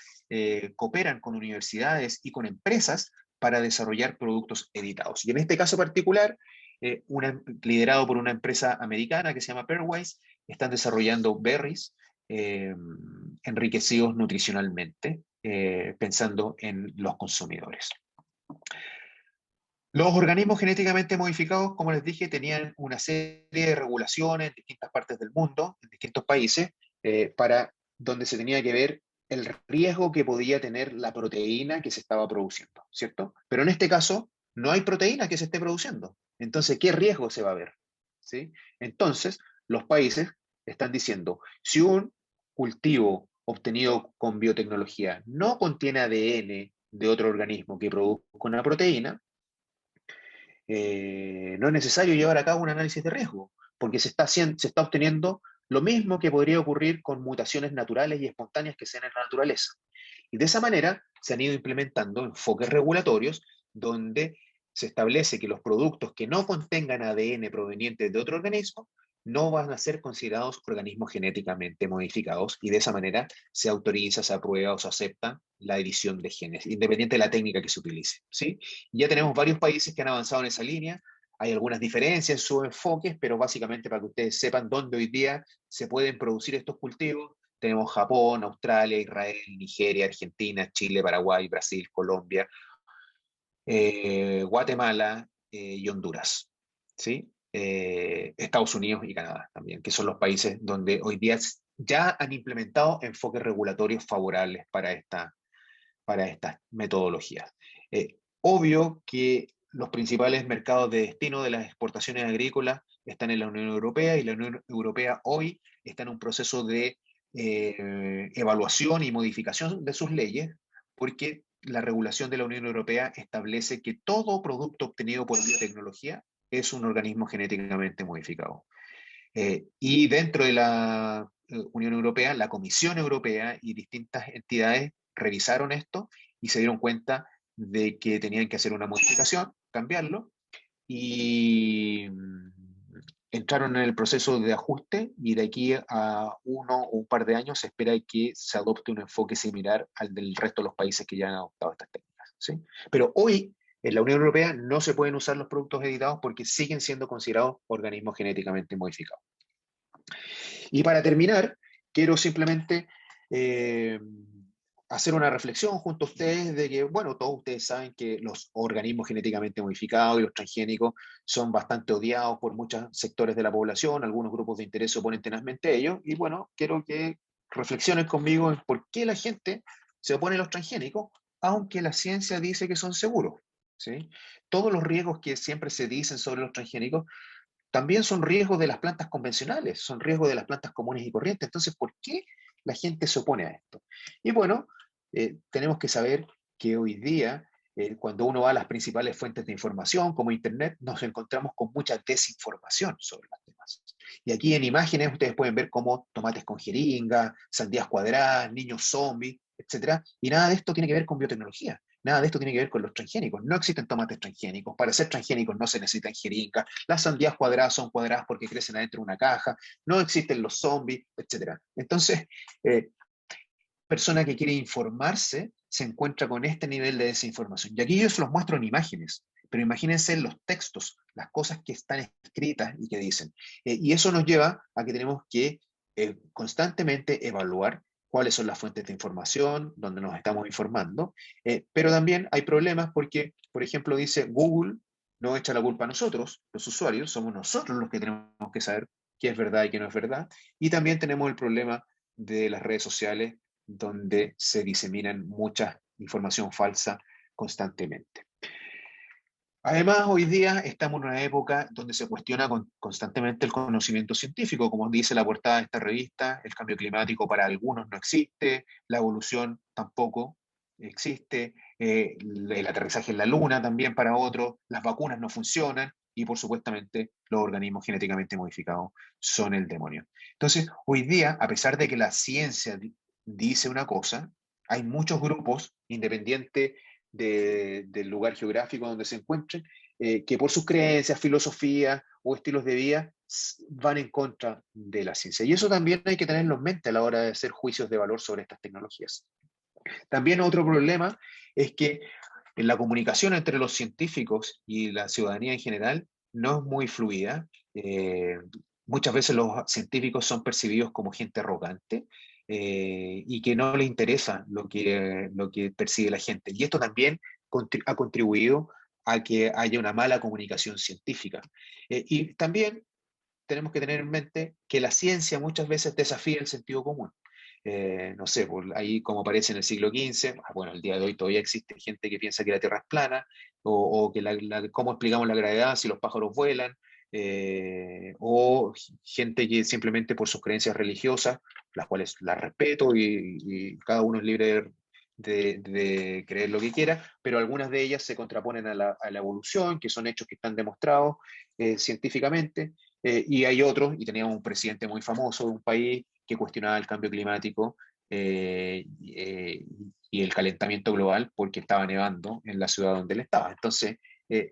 cooperan con universidades y con empresas para desarrollar productos editados. Y en este caso particular, liderado por una empresa americana que se llama Pairwise, están desarrollando berries enriquecidos nutricionalmente, pensando en los consumidores. Los organismos genéticamente modificados, como les dije, tenían una serie de regulaciones en distintas partes del mundo, en distintos países, para donde se tenía que ver el riesgo que podía tener la proteína que se estaba produciendo, ¿cierto? Pero en este caso, no hay proteína que se esté produciendo. Entonces, ¿qué riesgo se va a ver? ¿Sí? Entonces, los países están diciendo, si un cultivo obtenido con biotecnología no contiene ADN de otro organismo que produzca una proteína, no es necesario llevar a cabo un análisis de riesgo, porque se está obteniendo lo mismo que podría ocurrir con mutaciones naturales y espontáneas que sean en la naturaleza. Y de esa manera se han ido implementando enfoques regulatorios donde se establece que los productos que no contengan ADN proveniente de otro organismo no van a ser considerados organismos genéticamente modificados y de esa manera se autoriza, se aprueba o se acepta la edición de genes, independiente de la técnica que se utilice, ¿sí? Ya tenemos varios países que han avanzado en esa línea, hay algunas diferencias en sus enfoques, pero básicamente para que ustedes sepan dónde hoy día se pueden producir estos cultivos, tenemos Japón, Australia, Israel, Nigeria, Argentina, Chile, Paraguay, Brasil, Colombia, Guatemala y Honduras, ¿sí? Estados Unidos y Canadá también, que son los países donde hoy día ya han implementado enfoques regulatorios favorables para estas metodologías. Obvio que los principales mercados de destino de las exportaciones agrícolas están en la Unión Europea y la Unión Europea hoy está en un proceso de evaluación y modificación de sus leyes porque la regulación de la Unión Europea establece que todo producto obtenido por biotecnología es un organismo genéticamente modificado. Y dentro de la Unión Europea, la Comisión Europea y distintas entidades revisaron esto y se dieron cuenta de que tenían que hacer una modificación, cambiarlo, y entraron en el proceso de ajuste y de aquí a uno o un par de años se espera que se adopte un enfoque similar al del resto de los países que ya han adoptado estas técnicas, ¿sí? Pero hoy en la Unión Europea no se pueden usar los productos editados porque siguen siendo considerados organismos genéticamente modificados. Y para terminar, quiero simplemente eh, hacer una reflexión junto a ustedes de que, bueno, todos ustedes saben que los organismos genéticamente modificados y los transgénicos son bastante odiados por muchos sectores de la población, algunos grupos de interés se oponen tenazmente a ellos, y bueno, quiero que reflexionen conmigo en por qué la gente se opone a los transgénicos, aunque la ciencia dice que son seguros, ¿sí? Todos los riesgos que siempre se dicen sobre los transgénicos también son riesgos de las plantas convencionales, son riesgos de las plantas comunes y corrientes. Entonces, ¿por qué la gente se opone a esto? Y bueno, tenemos que saber que hoy día, cuando uno va a las principales fuentes de información, como Internet, nos encontramos con mucha desinformación sobre los temas. Y aquí en imágenes ustedes pueden ver cómo tomates con jeringa, sandías cuadradas, niños zombies, etcétera. Y nada de esto tiene que ver con biotecnología. Nada de esto tiene que ver con los transgénicos. No existen tomates transgénicos. Para ser transgénicos no se necesitan jeringas. Las sandías cuadradas son cuadradas porque crecen adentro de una caja. No existen los zombies, etc. Entonces, eh, persona que quiere informarse se encuentra con este nivel de desinformación. Y aquí yo se los muestro en imágenes, pero imagínense los textos, las cosas que están escritas y que dicen. Y eso nos lleva a que tenemos que constantemente evaluar cuáles son las fuentes de información, donde nos estamos informando, pero también hay problemas porque, por ejemplo, dice Google no echa la culpa a nosotros, los usuarios, somos nosotros los que tenemos que saber qué es verdad y qué no es verdad, y también tenemos el problema de las redes sociales donde se diseminan mucha información falsa constantemente. Además, hoy día estamos en una época donde se cuestiona constantemente el conocimiento científico, como dice la portada de esta revista, el cambio climático para algunos no existe, la evolución tampoco existe, el aterrizaje en la luna también para otros, las vacunas no funcionan y por supuestamente los organismos genéticamente modificados son el demonio. Entonces, hoy día, a pesar de que la ciencia dice una cosa, hay muchos grupos independientes del lugar geográfico donde se encuentren, que por sus creencias, filosofías o estilos de vida van en contra de la ciencia. Y eso también hay que tenerlo en mente a la hora de hacer juicios de valor sobre estas tecnologías. También otro problema es que en la comunicación entre los científicos y la ciudadanía en general no es muy fluida. Muchas veces los científicos son percibidos como gente arrogante y que no le interesa lo que percibe la gente. Y esto también ha contribuido a que haya una mala comunicación científica. Y también tenemos que tener en mente que la ciencia muchas veces desafía el sentido común. No sé, por ahí como aparece en el siglo XV, bueno, el día de hoy todavía existe gente que piensa que la Tierra es plana, o que cómo explicamos la gravedad si los pájaros vuelan, o gente que simplemente por sus creencias religiosas, las cuales las respeto y cada uno es libre de creer lo que quiera, pero algunas de ellas se contraponen a la evolución, que son hechos que están demostrados científicamente, y hay otros, y teníamos un presidente muy famoso de un país que cuestionaba el cambio climático y el calentamiento global porque estaba nevando en la ciudad donde él estaba. Entonces,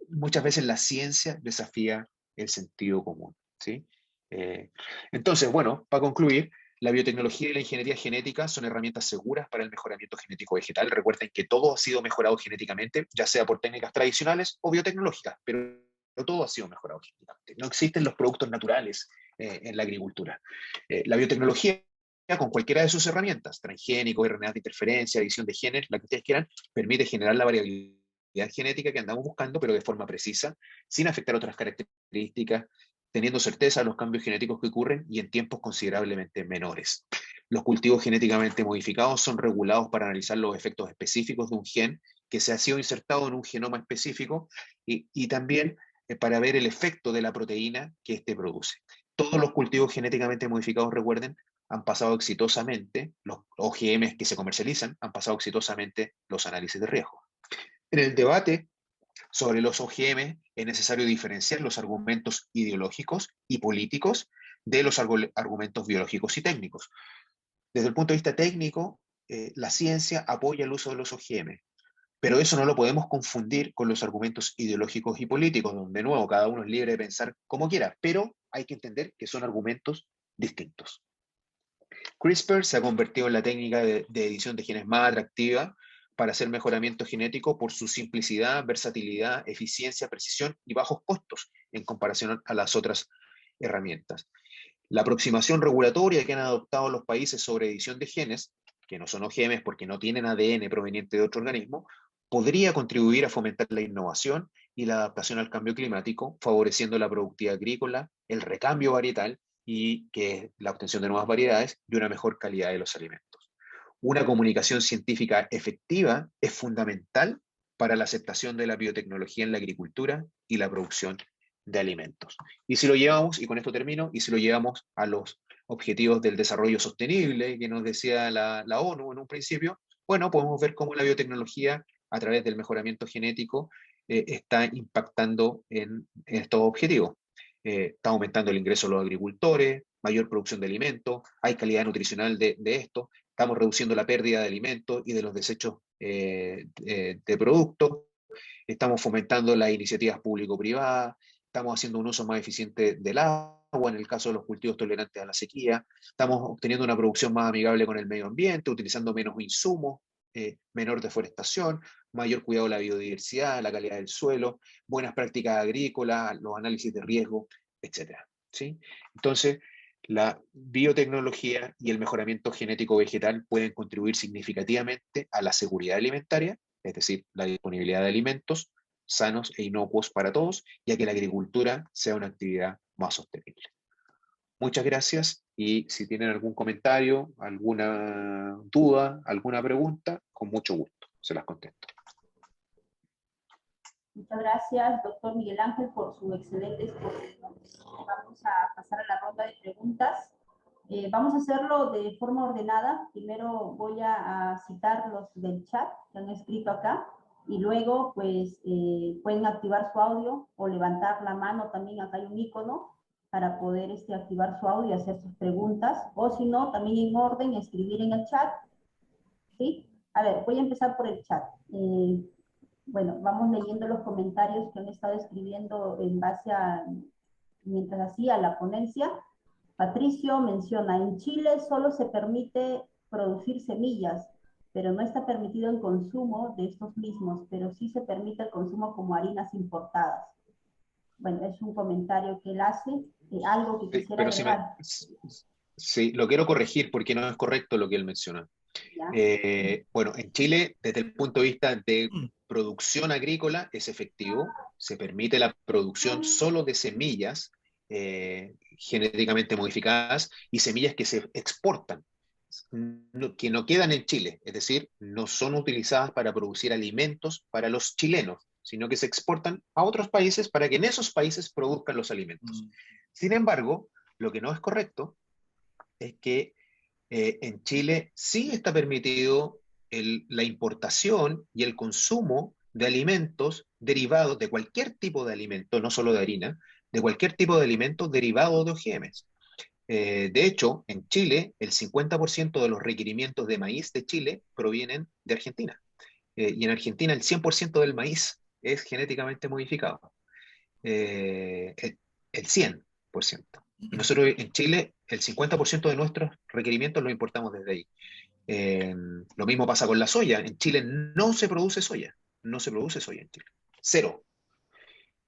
muchas veces la ciencia desafía el sentido común, ¿sí? Eh, entonces, bueno, para concluir, la biotecnología y la ingeniería genética son herramientas seguras para el mejoramiento genético vegetal. Recuerden que todo ha sido mejorado genéticamente, ya sea por técnicas tradicionales o biotecnológicas, pero todo ha sido mejorado genéticamente. No existen los productos naturales en la agricultura. La biotecnología, con cualquiera de sus herramientas, transgénico, RNA de interferencia, edición de genes, la que ustedes quieran, permite generar la variabilidad genética que andamos buscando, pero de forma precisa, sin afectar otras características, teniendo certeza de los cambios genéticos que ocurren y en tiempos considerablemente menores. Los cultivos genéticamente modificados son regulados para analizar los efectos específicos de un gen que se ha sido insertado en un genoma específico y también para ver el efecto de la proteína que éste produce. Todos los cultivos genéticamente modificados, recuerden, han pasado exitosamente, los OGM que se comercializan, han pasado exitosamente los análisis de riesgo. En el debate sobre los OGM es necesario diferenciar los argumentos ideológicos y políticos de los argumentos biológicos y técnicos. Desde el punto de vista técnico, la ciencia apoya el uso de los OGM, pero eso no lo podemos confundir con los argumentos ideológicos y políticos, donde de nuevo cada uno es libre de pensar como quiera, pero hay que entender que son argumentos distintos. CRISPR se ha convertido en la técnica de edición de genes más atractiva para hacer mejoramiento genético por su simplicidad, versatilidad, eficiencia, precisión y bajos costos en comparación a las otras herramientas. La aproximación regulatoria que han adoptado los países sobre edición de genes, que no son OGM porque no tienen ADN proveniente de otro organismo, podría contribuir a fomentar la innovación y la adaptación al cambio climático, favoreciendo la productividad agrícola, el recambio varietal y que es la obtención de nuevas variedades y una mejor calidad de los alimentos. Una comunicación científica efectiva es fundamental para la aceptación de la biotecnología en la agricultura y la producción de alimentos. Y si lo llevamos, y con esto termino, y si lo llevamos a los objetivos del desarrollo sostenible que nos decía la ONU en un principio, bueno, podemos ver cómo la biotecnología a través del mejoramiento genético está impactando en estos objetivos. Está aumentando el ingreso de los agricultores, mayor producción de alimentos, hay calidad nutricional de esto, estamos reduciendo la pérdida de alimentos y de los desechos de productos, estamos fomentando las iniciativas público-privadas, estamos haciendo un uso más eficiente del agua en el caso de los cultivos tolerantes a la sequía, estamos obteniendo una producción más amigable con el medio ambiente, utilizando menos insumos, menor deforestación, mayor cuidado de la biodiversidad, la calidad del suelo, buenas prácticas agrícolas, los análisis de riesgo, etc. ¿Sí? Entonces, la biotecnología y el mejoramiento genético vegetal pueden contribuir significativamente a la seguridad alimentaria, es decir, la disponibilidad de alimentos sanos e inocuos para todos, y a que la agricultura sea una actividad más sostenible. Muchas gracias y si tienen algún comentario, alguna duda, alguna pregunta, con mucho gusto se las contesto. Muchas gracias, doctor Miguel Ángel, por su excelente exposición. Vamos a pasar a la ronda de preguntas. Vamos a hacerlo de forma ordenada. Primero voy a citar los del chat que han escrito acá y luego pues pueden activar su audio o levantar la mano, también acá hay un icono para poder activar su audio y hacer sus preguntas, o si no, también en orden, escribir en el chat, ¿sí? A ver, voy a empezar por el chat. Bueno, vamos leyendo los comentarios que han estado escribiendo en base a, mientras hacía la ponencia. Patricio menciona, en Chile solo se permite producir semillas, pero no está permitido el consumo de estos mismos, pero sí se permite el consumo como harinas importadas. Bueno, es un comentario que él hace, algo que quisiera Pero agregar. sí, lo quiero corregir porque no es correcto lo que él menciona. Ya. Bueno, en Chile, desde el punto de vista de producción agrícola, es efectivo. Se permite la producción solo de semillas genéticamente modificadas y semillas que se exportan, que no quedan en Chile, es decir, no son utilizadas para producir alimentos para los chilenos, sino que se exportan a otros países para que en esos países produzcan los alimentos. Sin embargo, lo que no es correcto es que en Chile sí está permitido la importación y el consumo de alimentos derivados de cualquier tipo de alimento, no solo de harina, de cualquier tipo de alimento derivado de OGMs. De hecho, en Chile, el 50% de los requerimientos de maíz de Chile provienen de Argentina. Y en Argentina el 100% del maíz es genéticamente modificado. El 100%. Y nosotros en Chile, el 50% de nuestros requerimientos los importamos desde ahí. Lo mismo pasa con la soya. En Chile no se produce soya. No se produce soya en Chile. Cero.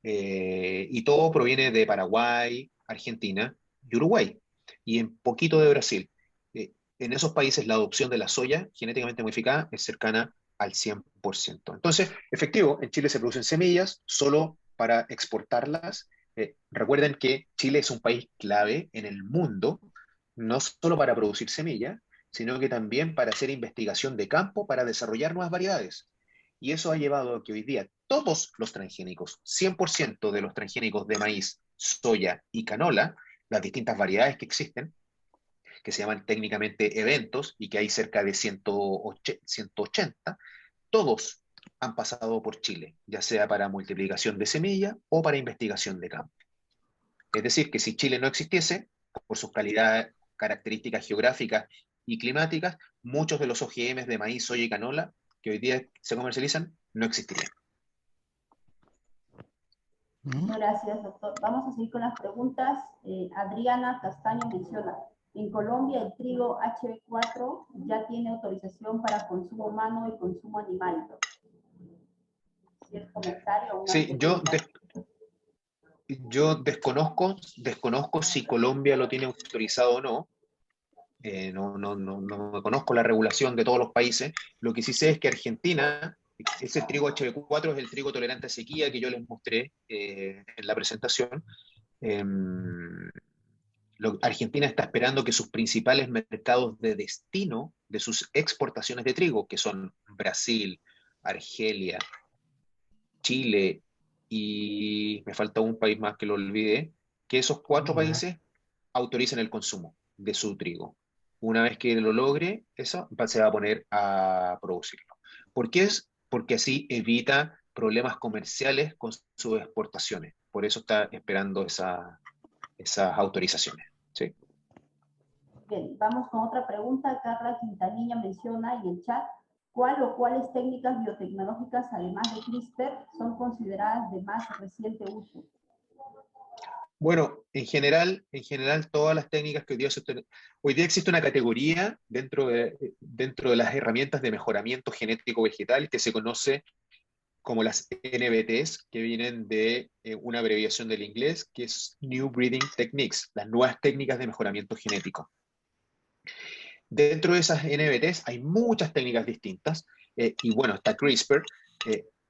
Y todo proviene de Paraguay, Argentina y Uruguay. Y en poquito de Brasil. En esos países la adopción de la soya genéticamente modificada es cercana al 100%. Entonces, efectivo, en Chile se producen semillas solo para exportarlas. Recuerden que Chile es un país clave en el mundo, no solo para producir semillas, sino que también para hacer investigación de campo, para desarrollar nuevas variedades. Y eso ha llevado a que hoy día todos los transgénicos, 100% de los transgénicos de maíz, soya y canola, las distintas variedades que existen, que se llaman técnicamente eventos y que hay cerca de 180, todos han pasado por Chile, ya sea para multiplicación de semilla o para investigación de campo. Es decir, que si Chile no existiese, por sus calidades, características geográficas y climáticas, muchos de los OGMs de maíz, soya y canola que hoy día se comercializan no existirían. Muchas gracias, doctor. Vamos a seguir con las preguntas. Adriana Castaño menciona, en Colombia el trigo HB4 ya tiene autorización para consumo humano y consumo animal. Si es comentario o una Sí, pregunta. yo desconozco si Colombia lo tiene autorizado o no. No conozco la regulación de todos los países. Lo que sí sé es que Argentina, ese trigo HB4 es el trigo tolerante a sequía que yo les mostré en la presentación. Eh, Argentina está esperando que sus principales mercados de destino de sus exportaciones de trigo, que son Brasil, Argelia, Chile y me falta un país más que lo olvidé, que esos 4 países autoricen el consumo de su trigo. Una vez que lo logre, eso se va a poner a producirlo. ¿Por qué es? Porque así evita problemas comerciales con sus exportaciones. Por eso está esperando esas autorizaciones. ¿Sí? Bien, vamos con otra pregunta. Carla Quintanilla menciona en el chat, ¿cuál o cuáles técnicas biotecnológicas, además de CRISPR, son consideradas de más reciente uso? Bueno, en general, todas las técnicas que hoy día existe una categoría dentro de las herramientas de mejoramiento genético vegetal que se conoce como las NBTs, que vienen de una abreviación del inglés, que es New Breeding Techniques, las nuevas técnicas de mejoramiento genético. Dentro de esas NBTs hay muchas técnicas distintas, y bueno, está CRISPR.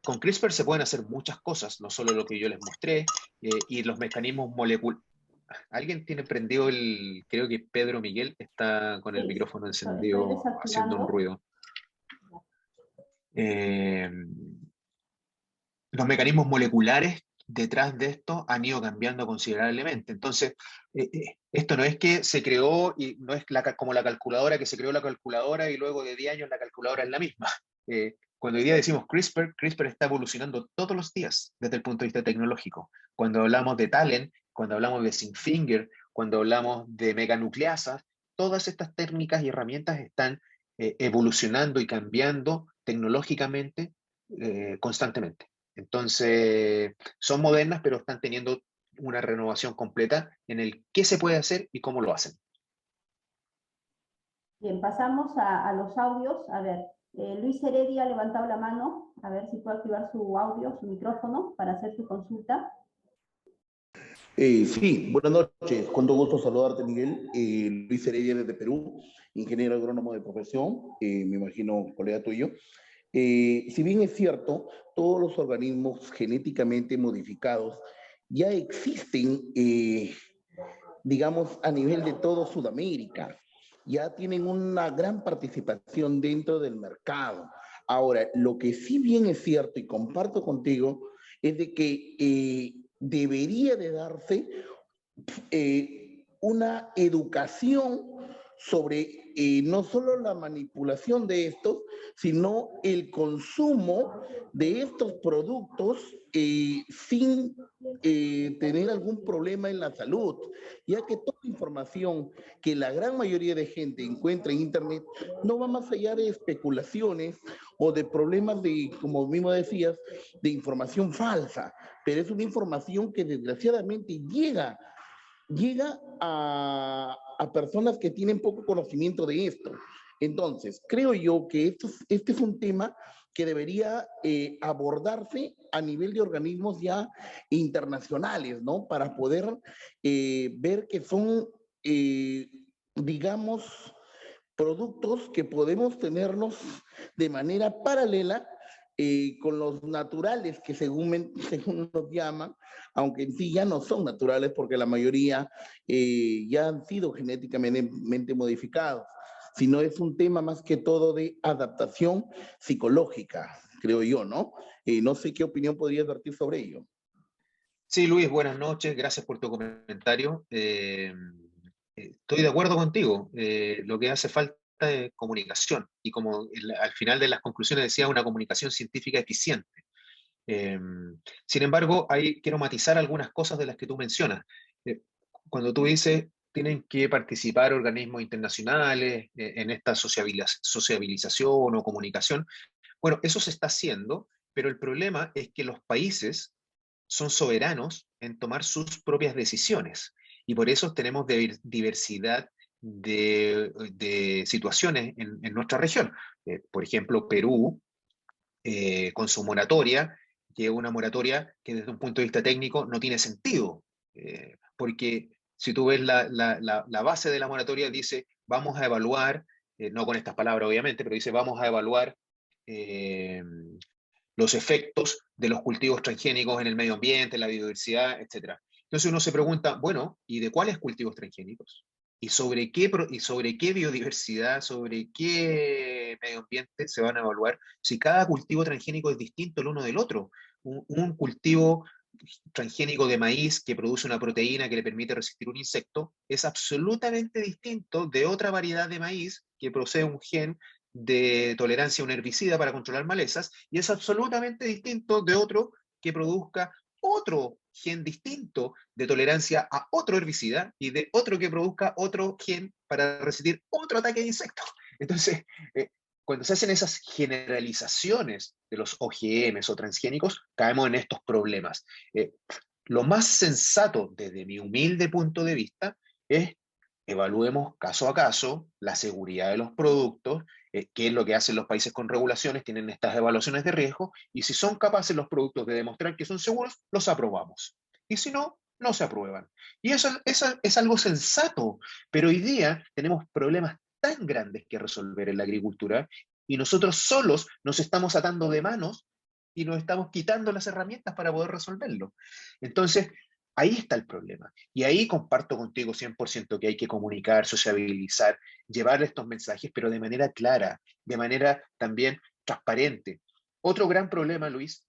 Con CRISPR se pueden hacer muchas cosas, no solo lo que yo les mostré, y los mecanismos moleculares. ¿Alguien tiene prendido creo que Pedro Miguel está con el Sí, micrófono estoy encendido haciendo un desactivando. ruido? Los mecanismos moleculares detrás de esto han ido cambiando considerablemente. Entonces, esto no es que se creó y no es como la calculadora, que se creó la calculadora y luego de 10 años la calculadora es la misma. Cuando hoy día decimos CRISPR está evolucionando todos los días desde el punto de vista tecnológico. Cuando hablamos de TALEN, cuando hablamos de zinc finger, cuando hablamos de meganucleasas, todas estas técnicas y herramientas están evolucionando y cambiando tecnológicamente constantemente. Entonces, son modernas, pero están teniendo una renovación completa en el qué se puede hacer y cómo lo hacen. Bien, pasamos a los audios. A ver, Luis Heredia ha levantado la mano. A ver si puede activar su audio, su micrófono, para hacer su consulta. Sí, buenas noches. Con todo gusto saludarte, Miguel. Luis Heredia desde Perú, ingeniero agrónomo de profesión, me imagino colega tuyo. Si bien es cierto, todos los organismos genéticamente modificados ya existen, digamos, a nivel de todo Sudamérica. Ya tienen una gran participación dentro del mercado. Ahora, lo que sí bien es cierto y comparto contigo es de que debería de darse una educación sobre no solo la manipulación de estos, sino el consumo de estos productos sin tener algún problema en la salud, ya que toda información que la gran mayoría de gente encuentra en Internet no va más allá de especulaciones o de problemas de, como mismo decías, de información falsa, pero es una información que desgraciadamente llega a personas que tienen poco conocimiento de esto. Entonces, creo yo que este es un tema que debería abordarse a nivel de organismos ya internacionales, ¿no? Para poder ver que son, digamos, productos que podemos tenerlos de manera paralela con los naturales que según nos llaman, aunque en sí ya no son naturales porque la mayoría ya han sido genéticamente modificados, sino es un tema más que todo de adaptación psicológica, creo yo, ¿no? No sé qué opinión podrías vertir sobre ello. Sí, Luis, buenas noches, gracias por tu comentario. Estoy de acuerdo contigo. Lo que hace falta es comunicación y como al final de las conclusiones decía, una comunicación científica eficiente. Eh, Sin embargo, ahí quiero matizar algunas cosas de las que tú mencionas. Eh, Cuando tú dices tienen que participar organismos internacionales en esta sociabilización o comunicación, bueno, eso se está haciendo, pero el problema es que los países son soberanos en tomar sus propias decisiones. Y por eso tenemos diversidad de situaciones en nuestra región. Por ejemplo, Perú, con su moratoria, que es una moratoria que desde un punto de vista técnico no tiene sentido, porque si tú ves la base de la moratoria dice, vamos a evaluar, no con estas palabras obviamente, pero dice, vamos a evaluar eh, los efectos de los cultivos transgénicos en el medio ambiente, en la biodiversidad, etcétera. Entonces uno se pregunta, bueno, ¿y de cuáles cultivos transgénicos? ¿Y sobre qué biodiversidad, sobre qué medio ambiente se van a evaluar si cada cultivo transgénico es distinto el uno del otro? Un cultivo transgénico de maíz que produce una proteína que le permite resistir un insecto es absolutamente distinto de otra variedad de maíz que posee un gen de tolerancia a un herbicida para controlar malezas y es absolutamente distinto de otro que produzca otro gen distinto de tolerancia a otro herbicida y de otro que produzca otro gen para resistir otro ataque de insectos. Entonces, cuando se hacen esas generalizaciones de los OGMs o transgénicos, caemos en estos problemas. Eh, lo más sensato, desde mi humilde punto de vista, es evaluemos caso a caso la seguridad de los productos, qué es lo que hacen los países con regulaciones, tienen estas evaluaciones de riesgo, y si son capaces los productos de demostrar que son seguros, los aprobamos. Y si no, no se aprueban. Y eso es algo sensato, pero hoy día tenemos problemas tan grandes que resolver en la agricultura y nosotros solos nos estamos atando de manos y nos estamos quitando las herramientas para poder resolverlo. Entonces, ahí está el problema. Y ahí comparto contigo 100% que hay que comunicar, sociabilizar, llevar estos mensajes, pero de manera clara, de manera también transparente. Otro gran problema, Luis,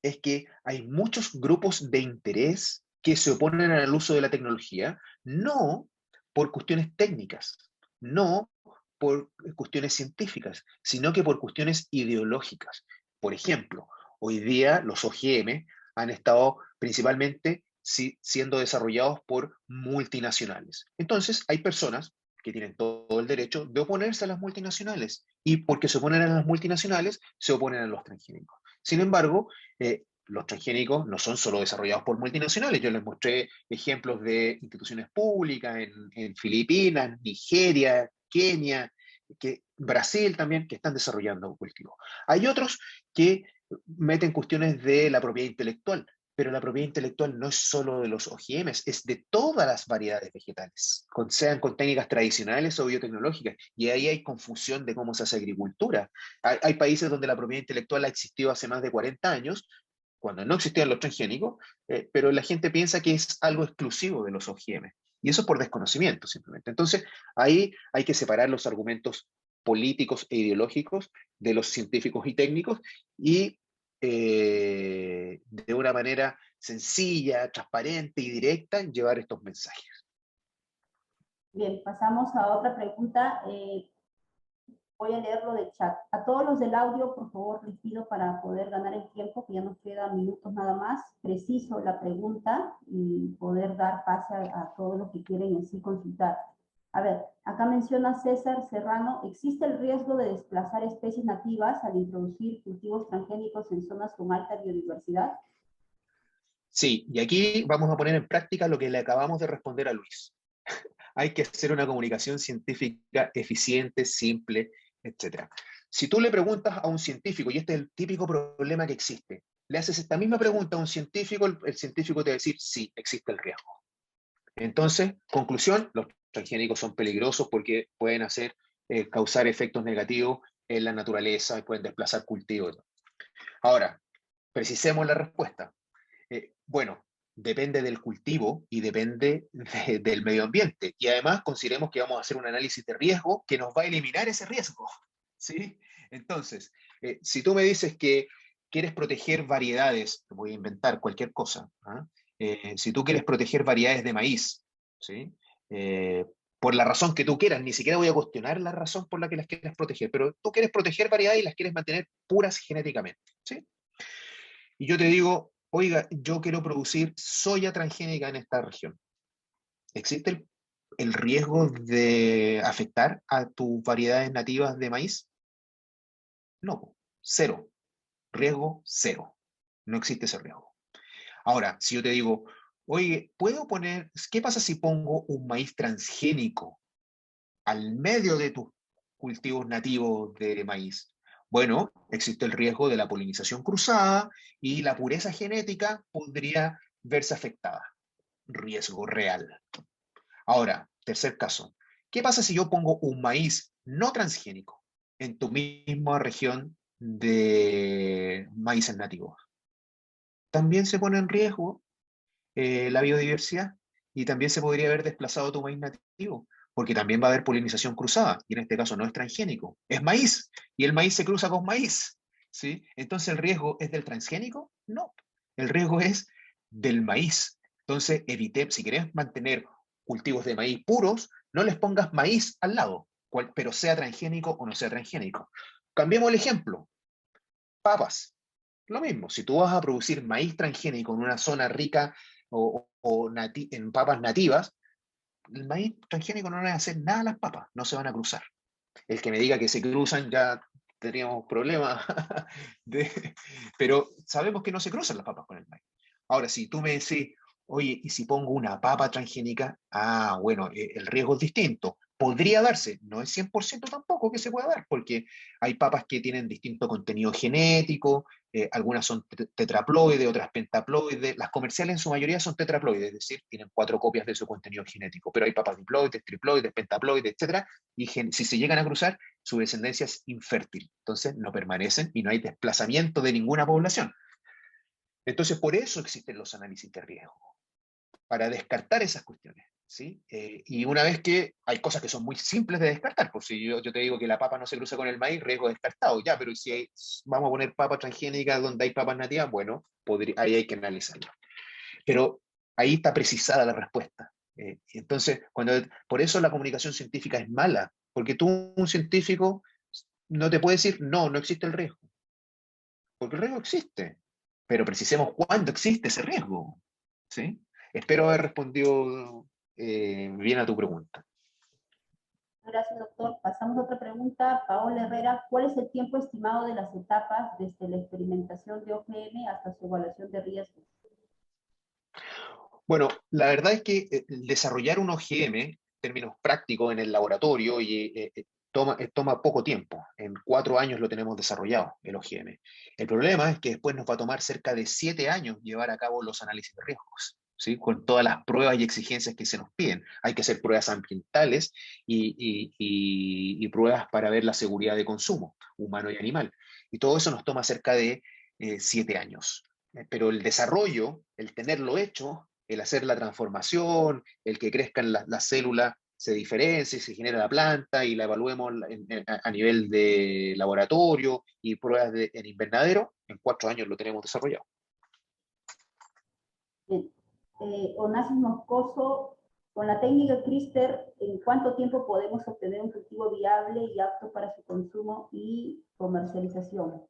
es que hay muchos grupos de interés que se oponen al uso de la tecnología, no por cuestiones técnicas, no por cuestiones científicas, sino que por cuestiones ideológicas. Por ejemplo, hoy día los OGM han estado principalmente siendo desarrollados por multinacionales. Entonces, hay personas que tienen todo el derecho de oponerse a las multinacionales y porque se oponen a las multinacionales, se oponen a los transgénicos. Sin embargo, los transgénicos no son solo desarrollados por multinacionales. Yo les mostré ejemplos de instituciones públicas en Filipinas, Nigeria, Kenia, Brasil también, que están desarrollando cultivos. Hay otros que meten cuestiones de la propiedad intelectual, pero la propiedad intelectual no es solo de los OGMs, es de todas las variedades vegetales, sean con técnicas tradicionales o biotecnológicas, y ahí hay confusión de cómo se hace agricultura. Hay países donde la propiedad intelectual ha existido hace más de 40 años, cuando no existían los transgénicos, pero la gente piensa que es algo exclusivo de los OGM. Y eso es por desconocimiento, simplemente. Entonces, ahí hay que separar los argumentos políticos e ideológicos de los científicos y técnicos y de una manera sencilla, transparente y directa llevar estos mensajes. Bien, pasamos a otra pregunta. Voy a leerlo de chat. A todos los del audio, por favor, les pido para poder ganar el tiempo, que ya nos quedan minutos nada más, preciso la pregunta y poder dar pase a todos los que quieren en sí consultar. A ver, acá menciona César Serrano, ¿existe el riesgo de desplazar especies nativas al introducir cultivos transgénicos en zonas con alta biodiversidad? Sí, y aquí vamos a poner en práctica lo que le acabamos de responder a Luis. Hay que hacer una comunicación científica eficiente, simple, etc. Si tú le preguntas a un científico, y este es el típico problema que existe, le haces esta misma pregunta a un científico, el científico te va a decir, sí, existe el riesgo. Entonces, conclusión, los transgénicos son peligrosos porque pueden causar efectos negativos en la naturaleza y pueden desplazar cultivos. Ahora, precisemos la respuesta. Bueno, depende del cultivo y depende del medio ambiente. Y además consideremos que vamos a hacer un análisis de riesgo que nos va a eliminar ese riesgo. ¿Sí? Entonces, si tú me dices que quieres proteger variedades, te voy a inventar cualquier cosa, ¿ah? Si tú quieres proteger variedades de maíz, ¿sí? Por la razón que tú quieras, ni siquiera voy a cuestionar la razón por la que las quieres proteger, pero tú quieres proteger variedades y las quieres mantener puras genéticamente, ¿sí? Y yo te digo, oiga, yo quiero producir soya transgénica en esta región. ¿Existe el riesgo de afectar a tus variedades nativas de maíz? No, cero. Riesgo cero. No existe ese riesgo. Ahora, si yo te digo, oye, ¿qué pasa si pongo un maíz transgénico al medio de tus cultivos nativos de maíz? Bueno, existe el riesgo de la polinización cruzada y la pureza genética podría verse afectada. Riesgo real. Ahora, tercer caso. ¿Qué pasa si yo pongo un maíz no transgénico en tu misma región de maíces nativos? También se pone en riesgo la biodiversidad y también se podría haber desplazado tu maíz nativo, porque también va a haber polinización cruzada, y en este caso no es transgénico, es maíz, y el maíz se cruza con maíz, ¿sí? Entonces, ¿el riesgo es del transgénico? No, el riesgo es del maíz. Entonces, si querés mantener cultivos de maíz puros, no les pongas maíz al lado, pero sea transgénico o no sea transgénico. Cambiemos el ejemplo, papas. Lo mismo, si tú vas a producir maíz transgénico en una zona rica en papas nativas, el maíz transgénico no le va a hacer nada a las papas, no se van a cruzar. El que me diga que se cruzan ya tendríamos problemas, pero sabemos que no se cruzan las papas con el maíz. Ahora, si tú me decís, oye, ¿y si pongo una papa transgénica? Ah, bueno, el riesgo es distinto. Podría darse, no es 100% tampoco que se pueda dar, porque hay papas que tienen distinto contenido genético, algunas son tetraploides, otras pentaploides, las comerciales en su mayoría son tetraploides, es decir, tienen 4 copias de su contenido genético, pero hay papas diploides, triploides, pentaploides, etc. Y si se llegan a cruzar, su descendencia es infértil, entonces no permanecen y no hay desplazamiento de ninguna población. Entonces, por eso existen los análisis de riesgo, para descartar esas cuestiones, ¿sí? Y una vez que hay cosas que son muy simples de descartar, por si yo te digo que la papa no se cruza con el maíz, riesgo descartado, ya, pero si vamos a poner papa transgénica donde hay papas nativas, bueno, ahí hay que analizarlo. Pero ahí está precisada la respuesta. Entonces, por eso la comunicación científica es mala, porque tú, un científico, no te puede decir, no, no existe el riesgo. Porque el riesgo existe, pero precisemos cuándo existe ese riesgo. ¿Sí? Espero haber respondido bien a tu pregunta. Gracias, doctor. Pasamos a otra pregunta. Paola Herrera, ¿cuál es el tiempo estimado de las etapas desde la experimentación de OGM hasta su evaluación de riesgos? Bueno, la verdad es que desarrollar un OGM, en términos prácticos en el laboratorio, toma poco tiempo. En 4 años lo tenemos desarrollado, el OGM. El problema es que después nos va a tomar cerca de 7 años llevar a cabo los análisis de riesgos, ¿sí? Con todas las pruebas y exigencias que se nos piden. Hay que hacer pruebas ambientales y pruebas para ver la seguridad de consumo, humano y animal. Y todo eso nos toma cerca de 7 años. Pero el desarrollo, el tenerlo hecho, el hacer la transformación, el que crezcan las células, se diferencie, se genera la planta y la evaluemos a nivel de laboratorio y pruebas en invernadero, en 4 años lo tenemos desarrollado. Onassis Moscoso, con la técnica CRISPR, ¿en cuánto tiempo podemos obtener un cultivo viable y apto para su consumo y comercialización?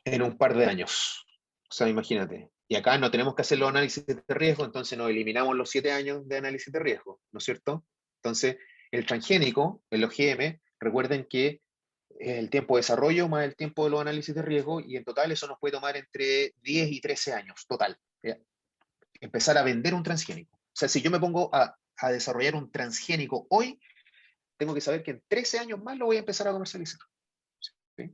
En un par de años. O sea, imagínate. Y acá no tenemos que hacer los análisis de riesgo, entonces nos eliminamos los 7 años de análisis de riesgo, ¿no es cierto? Entonces, el transgénico, el OGM, recuerden que es el tiempo de desarrollo más el tiempo de los análisis de riesgo, y en total eso nos puede tomar entre 10 y 13 años, total. Empezar a vender un transgénico. O sea, si yo me pongo a desarrollar un transgénico hoy, tengo que saber que en 13 años más lo voy a empezar a comercializar. ¿Sí?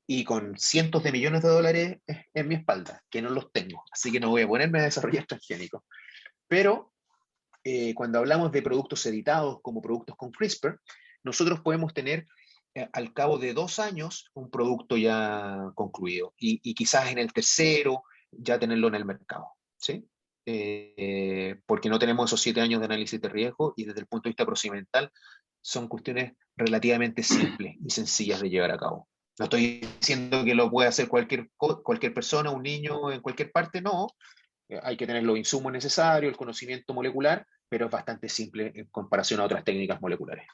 Y con cientos de millones de dólares en mi espalda, que no los tengo, así que no voy a ponerme a desarrollar transgénicos. Pero cuando hablamos de productos editados como productos con CRISPR, nosotros podemos tener al cabo de 2 años un producto ya concluido y quizás en el tercero ya tenerlo en el mercado, ¿sí? Porque no tenemos esos 7 años de análisis de riesgo y desde el punto de vista procedimental son cuestiones relativamente simples y sencillas de llevar a cabo. No estoy diciendo que lo pueda hacer cualquier persona, un niño en cualquier parte, no. Hay que tener los insumos necesarios, el conocimiento molecular, pero es bastante simple en comparación a otras técnicas moleculares.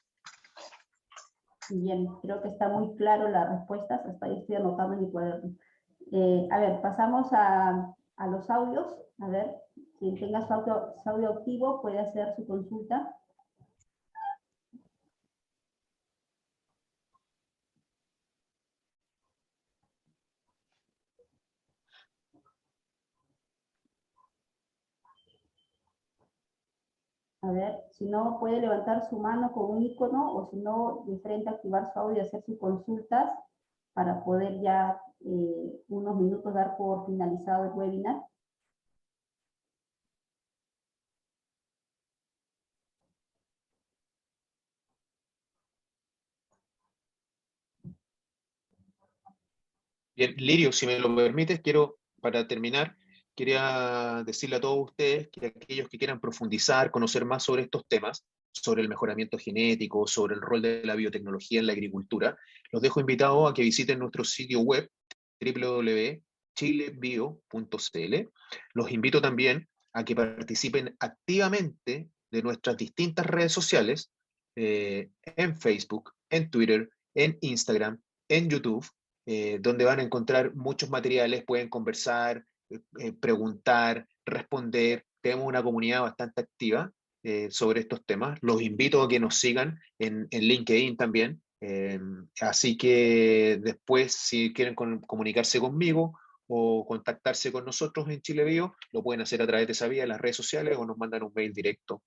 Bien, creo que está muy claro las respuestas, hasta ahí estoy anotando en mi cuaderno. A ver, pasamos a los audios. A ver, quien tenga su audio activo puede hacer su consulta. A ver, si no, puede levantar su mano con un icono, o si no, de frente activar su audio y hacer sus consultas para poder ya unos minutos dar por finalizado el webinar. Bien, Lirio, si me lo permites, para terminar, quería decirle a todos ustedes que aquellos que quieran profundizar, conocer más sobre estos temas, sobre el mejoramiento genético, sobre el rol de la biotecnología en la agricultura, los dejo invitados a que visiten nuestro sitio web www.chilebio.cl. Los invito también a que participen activamente de nuestras distintas redes sociales, en Facebook, en Twitter, en Instagram, en YouTube, donde van a encontrar muchos materiales, pueden conversar, preguntar, responder. Tenemos una comunidad bastante activa sobre estos temas. Los invito a que nos sigan en LinkedIn también. Así que después, si quieren comunicarse conmigo o contactarse con nosotros en Chile Bio, lo pueden hacer a través de esa vía, en las redes sociales, o nos mandan un mail directo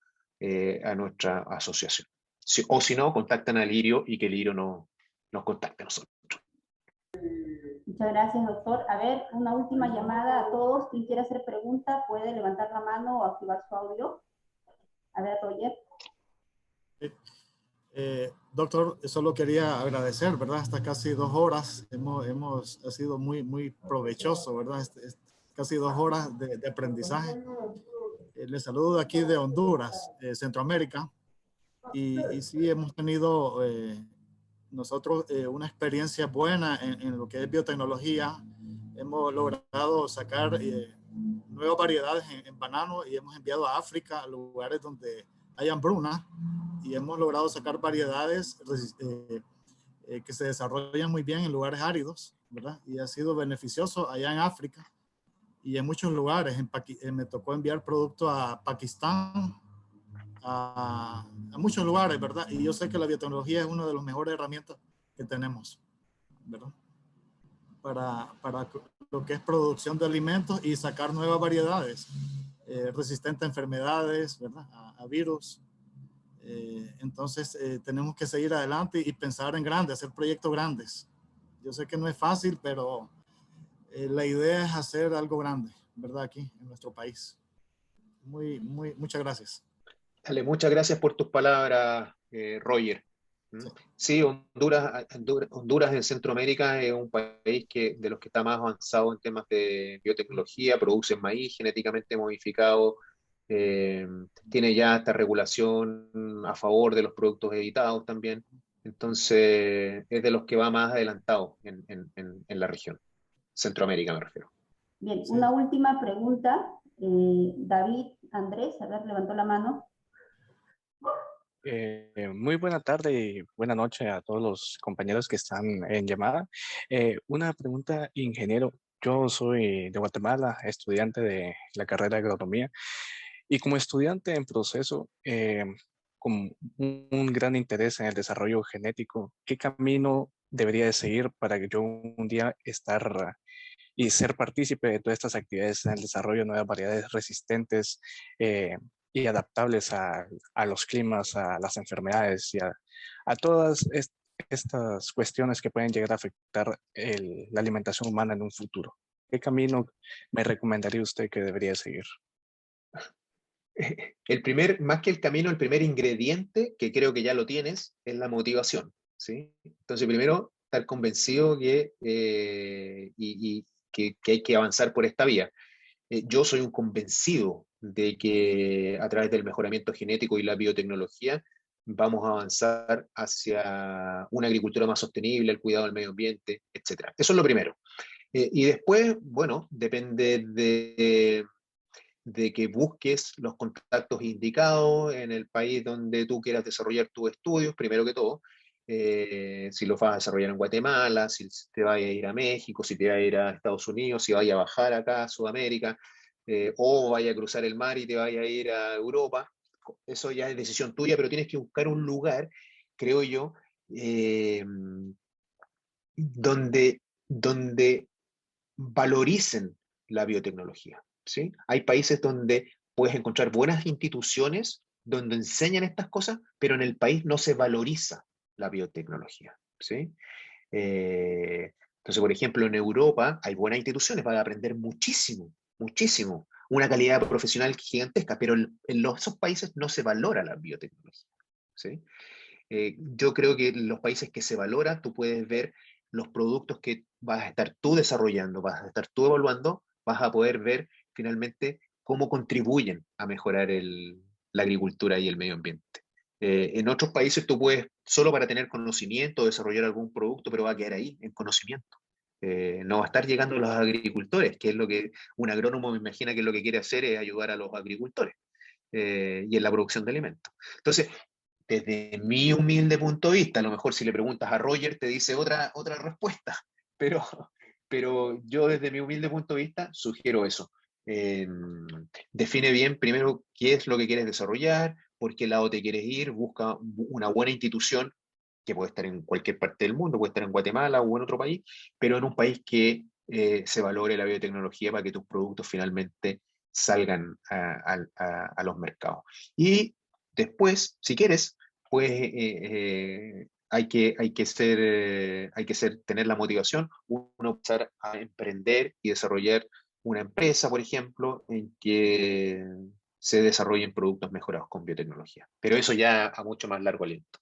a nuestra asociación. O si no, contactan a Lirio y que Lirio nos contacte a nosotros. Muchas gracias, doctor. A ver, una última llamada a todos. Quien quiera hacer pregunta puede levantar la mano o activar su audio. A ver, Roger. Doctor, solo quería agradecer, ¿verdad? Hasta casi 2 horas ha sido muy provechoso, ¿verdad? Casi 2 horas de aprendizaje. Les saludo aquí de Honduras, Centroamérica, y sí hemos tenido nosotros una experiencia buena en lo que es biotecnología. Hemos logrado sacar nuevas variedades en banano y hemos enviado a África, a lugares donde hay hambruna, y hemos logrado sacar variedades que se desarrollan muy bien en lugares áridos, ¿verdad? Y ha sido beneficioso allá en África y en muchos lugares. Me tocó enviar productos a Pakistán, a muchos lugares, ¿verdad? Y yo sé que la biotecnología es una de las mejores herramientas que tenemos, ¿verdad? Para lo que es producción de alimentos y sacar nuevas variedades resistentes a enfermedades, ¿verdad? A virus. Entonces, tenemos que seguir adelante y pensar en grande, hacer proyectos grandes. Yo sé que no es fácil, pero la idea es hacer algo grande, ¿verdad? Aquí en nuestro país. Muchas gracias. Dale, muchas gracias por tus palabras, Roger. Sí. Sí, Honduras en Centroamérica es un país de los que está más avanzado en temas de biotecnología, produce maíz genéticamente modificado, tiene ya esta regulación a favor de los productos editados también. Entonces, es de los que va más adelantado en la región. Centroamérica me refiero. Bien, Sí. una última pregunta. David Andrés, a ver, levantó la mano. Muy buena tarde y buena noche a todos los compañeros que están en llamada. Una pregunta, ingeniero. Yo soy de Guatemala, estudiante de la carrera de agronomía, y como estudiante en proceso, con un gran interés en el desarrollo genético, ¿qué camino debería de seguir para que yo un día estar y ser partícipe de todas estas actividades en el desarrollo de nuevas variedades resistentes y adaptables a los climas, a las enfermedades y a todas estas cuestiones que pueden llegar a afectar la alimentación humana en un futuro? ¿Qué camino me recomendaría usted que debería seguir? Más que el camino, el primer ingrediente, que creo que ya lo tienes, es la motivación, ¿sí? Entonces, primero, estar convencido que hay que avanzar por esta vía. Yo soy un convencido de que a través del mejoramiento genético y la biotecnología vamos a avanzar hacia una agricultura más sostenible, el cuidado del medio ambiente, etc. Eso es lo primero. Y después, bueno, depende de que busques los contactos indicados en el país donde tú quieras desarrollar tus estudios, primero que todo. Si lo vas a desarrollar en Guatemala, si te vas a ir a México, si te vas a ir a Estados Unidos, si vas a bajar acá a Sudamérica, o vaya a cruzar el mar y te vaya a ir a Europa. Eso ya es decisión tuya, pero tienes que buscar un lugar, creo yo, donde valoricen la biotecnología, ¿sí? Hay países donde puedes encontrar buenas instituciones donde enseñan estas cosas, pero en el país no se valoriza la biotecnología, ¿sí? Entonces, por ejemplo, en Europa hay buenas instituciones para aprender muchísimo, muchísimo, una calidad profesional gigantesca, pero en esos países no se valora la biotecnología, ¿sí? Yo creo que en los países que se valora, tú puedes ver los productos que vas a estar tú desarrollando, vas a estar tú evaluando, vas a poder ver finalmente cómo contribuyen a mejorar la agricultura y el medio ambiente. En otros países tú puedes, solo para tener conocimiento, desarrollar algún producto, pero va a quedar ahí, en conocimiento. No va a estar llegando a los agricultores, que es lo que un agrónomo me imagina que lo que quiere hacer es ayudar a los agricultores y en la producción de alimentos. Entonces, desde mi humilde punto de vista, a lo mejor si le preguntas a Roger te dice otra respuesta, pero, pero yo desde mi humilde punto de vista sugiero eso. Define bien primero qué es lo que quieres desarrollar, por qué lado te quieres ir, busca una buena institución que puede estar en cualquier parte del mundo, puede estar en Guatemala o en otro país, pero en un país que se valore la biotecnología para que tus productos finalmente salgan a los mercados. Y después, si quieres, pues hay que tener la motivación, uno empezar a emprender y desarrollar una empresa, por ejemplo, en que se desarrollen productos mejorados con biotecnología. Pero eso ya a mucho más largo aliento.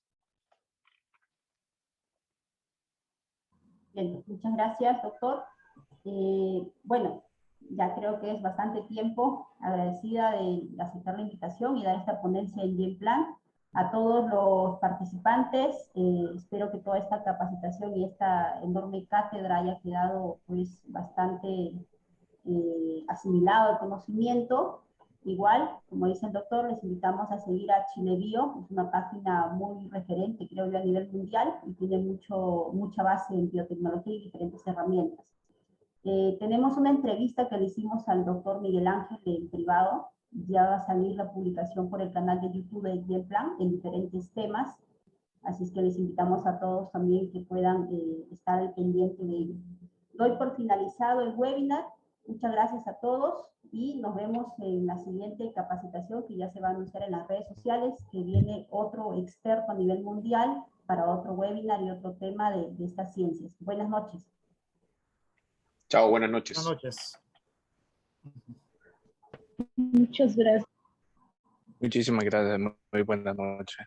Bien, muchas gracias, doctor. Bueno, ya creo que es bastante tiempo. Agradecida de aceptar la invitación y dar esta ponencia en Bienplan. A todos los participantes, espero que toda esta capacitación y esta enorme cátedra haya quedado pues bastante asimilado al conocimiento. Igual, como dice el doctor, les invitamos a seguir a Chile Bio, es una página muy referente, creo yo, a nivel mundial y tiene mucha base en biotecnología y diferentes herramientas. Tenemos una entrevista que le hicimos al doctor Miguel Ángel en privado, ya va a salir la publicación por el canal de YouTube de Bienplan en diferentes temas, así es que les invitamos a todos también que puedan estar al pendiente de ello. Doy por finalizado el webinar Muchas gracias a todos y nos vemos en la siguiente capacitación que ya se va a anunciar en las redes sociales, que viene otro experto a nivel mundial para otro webinar y otro tema de estas ciencias. Buenas noches. Chao, buenas noches. Buenas noches. Muchas gracias. Muchísimas gracias. Muy buena noche.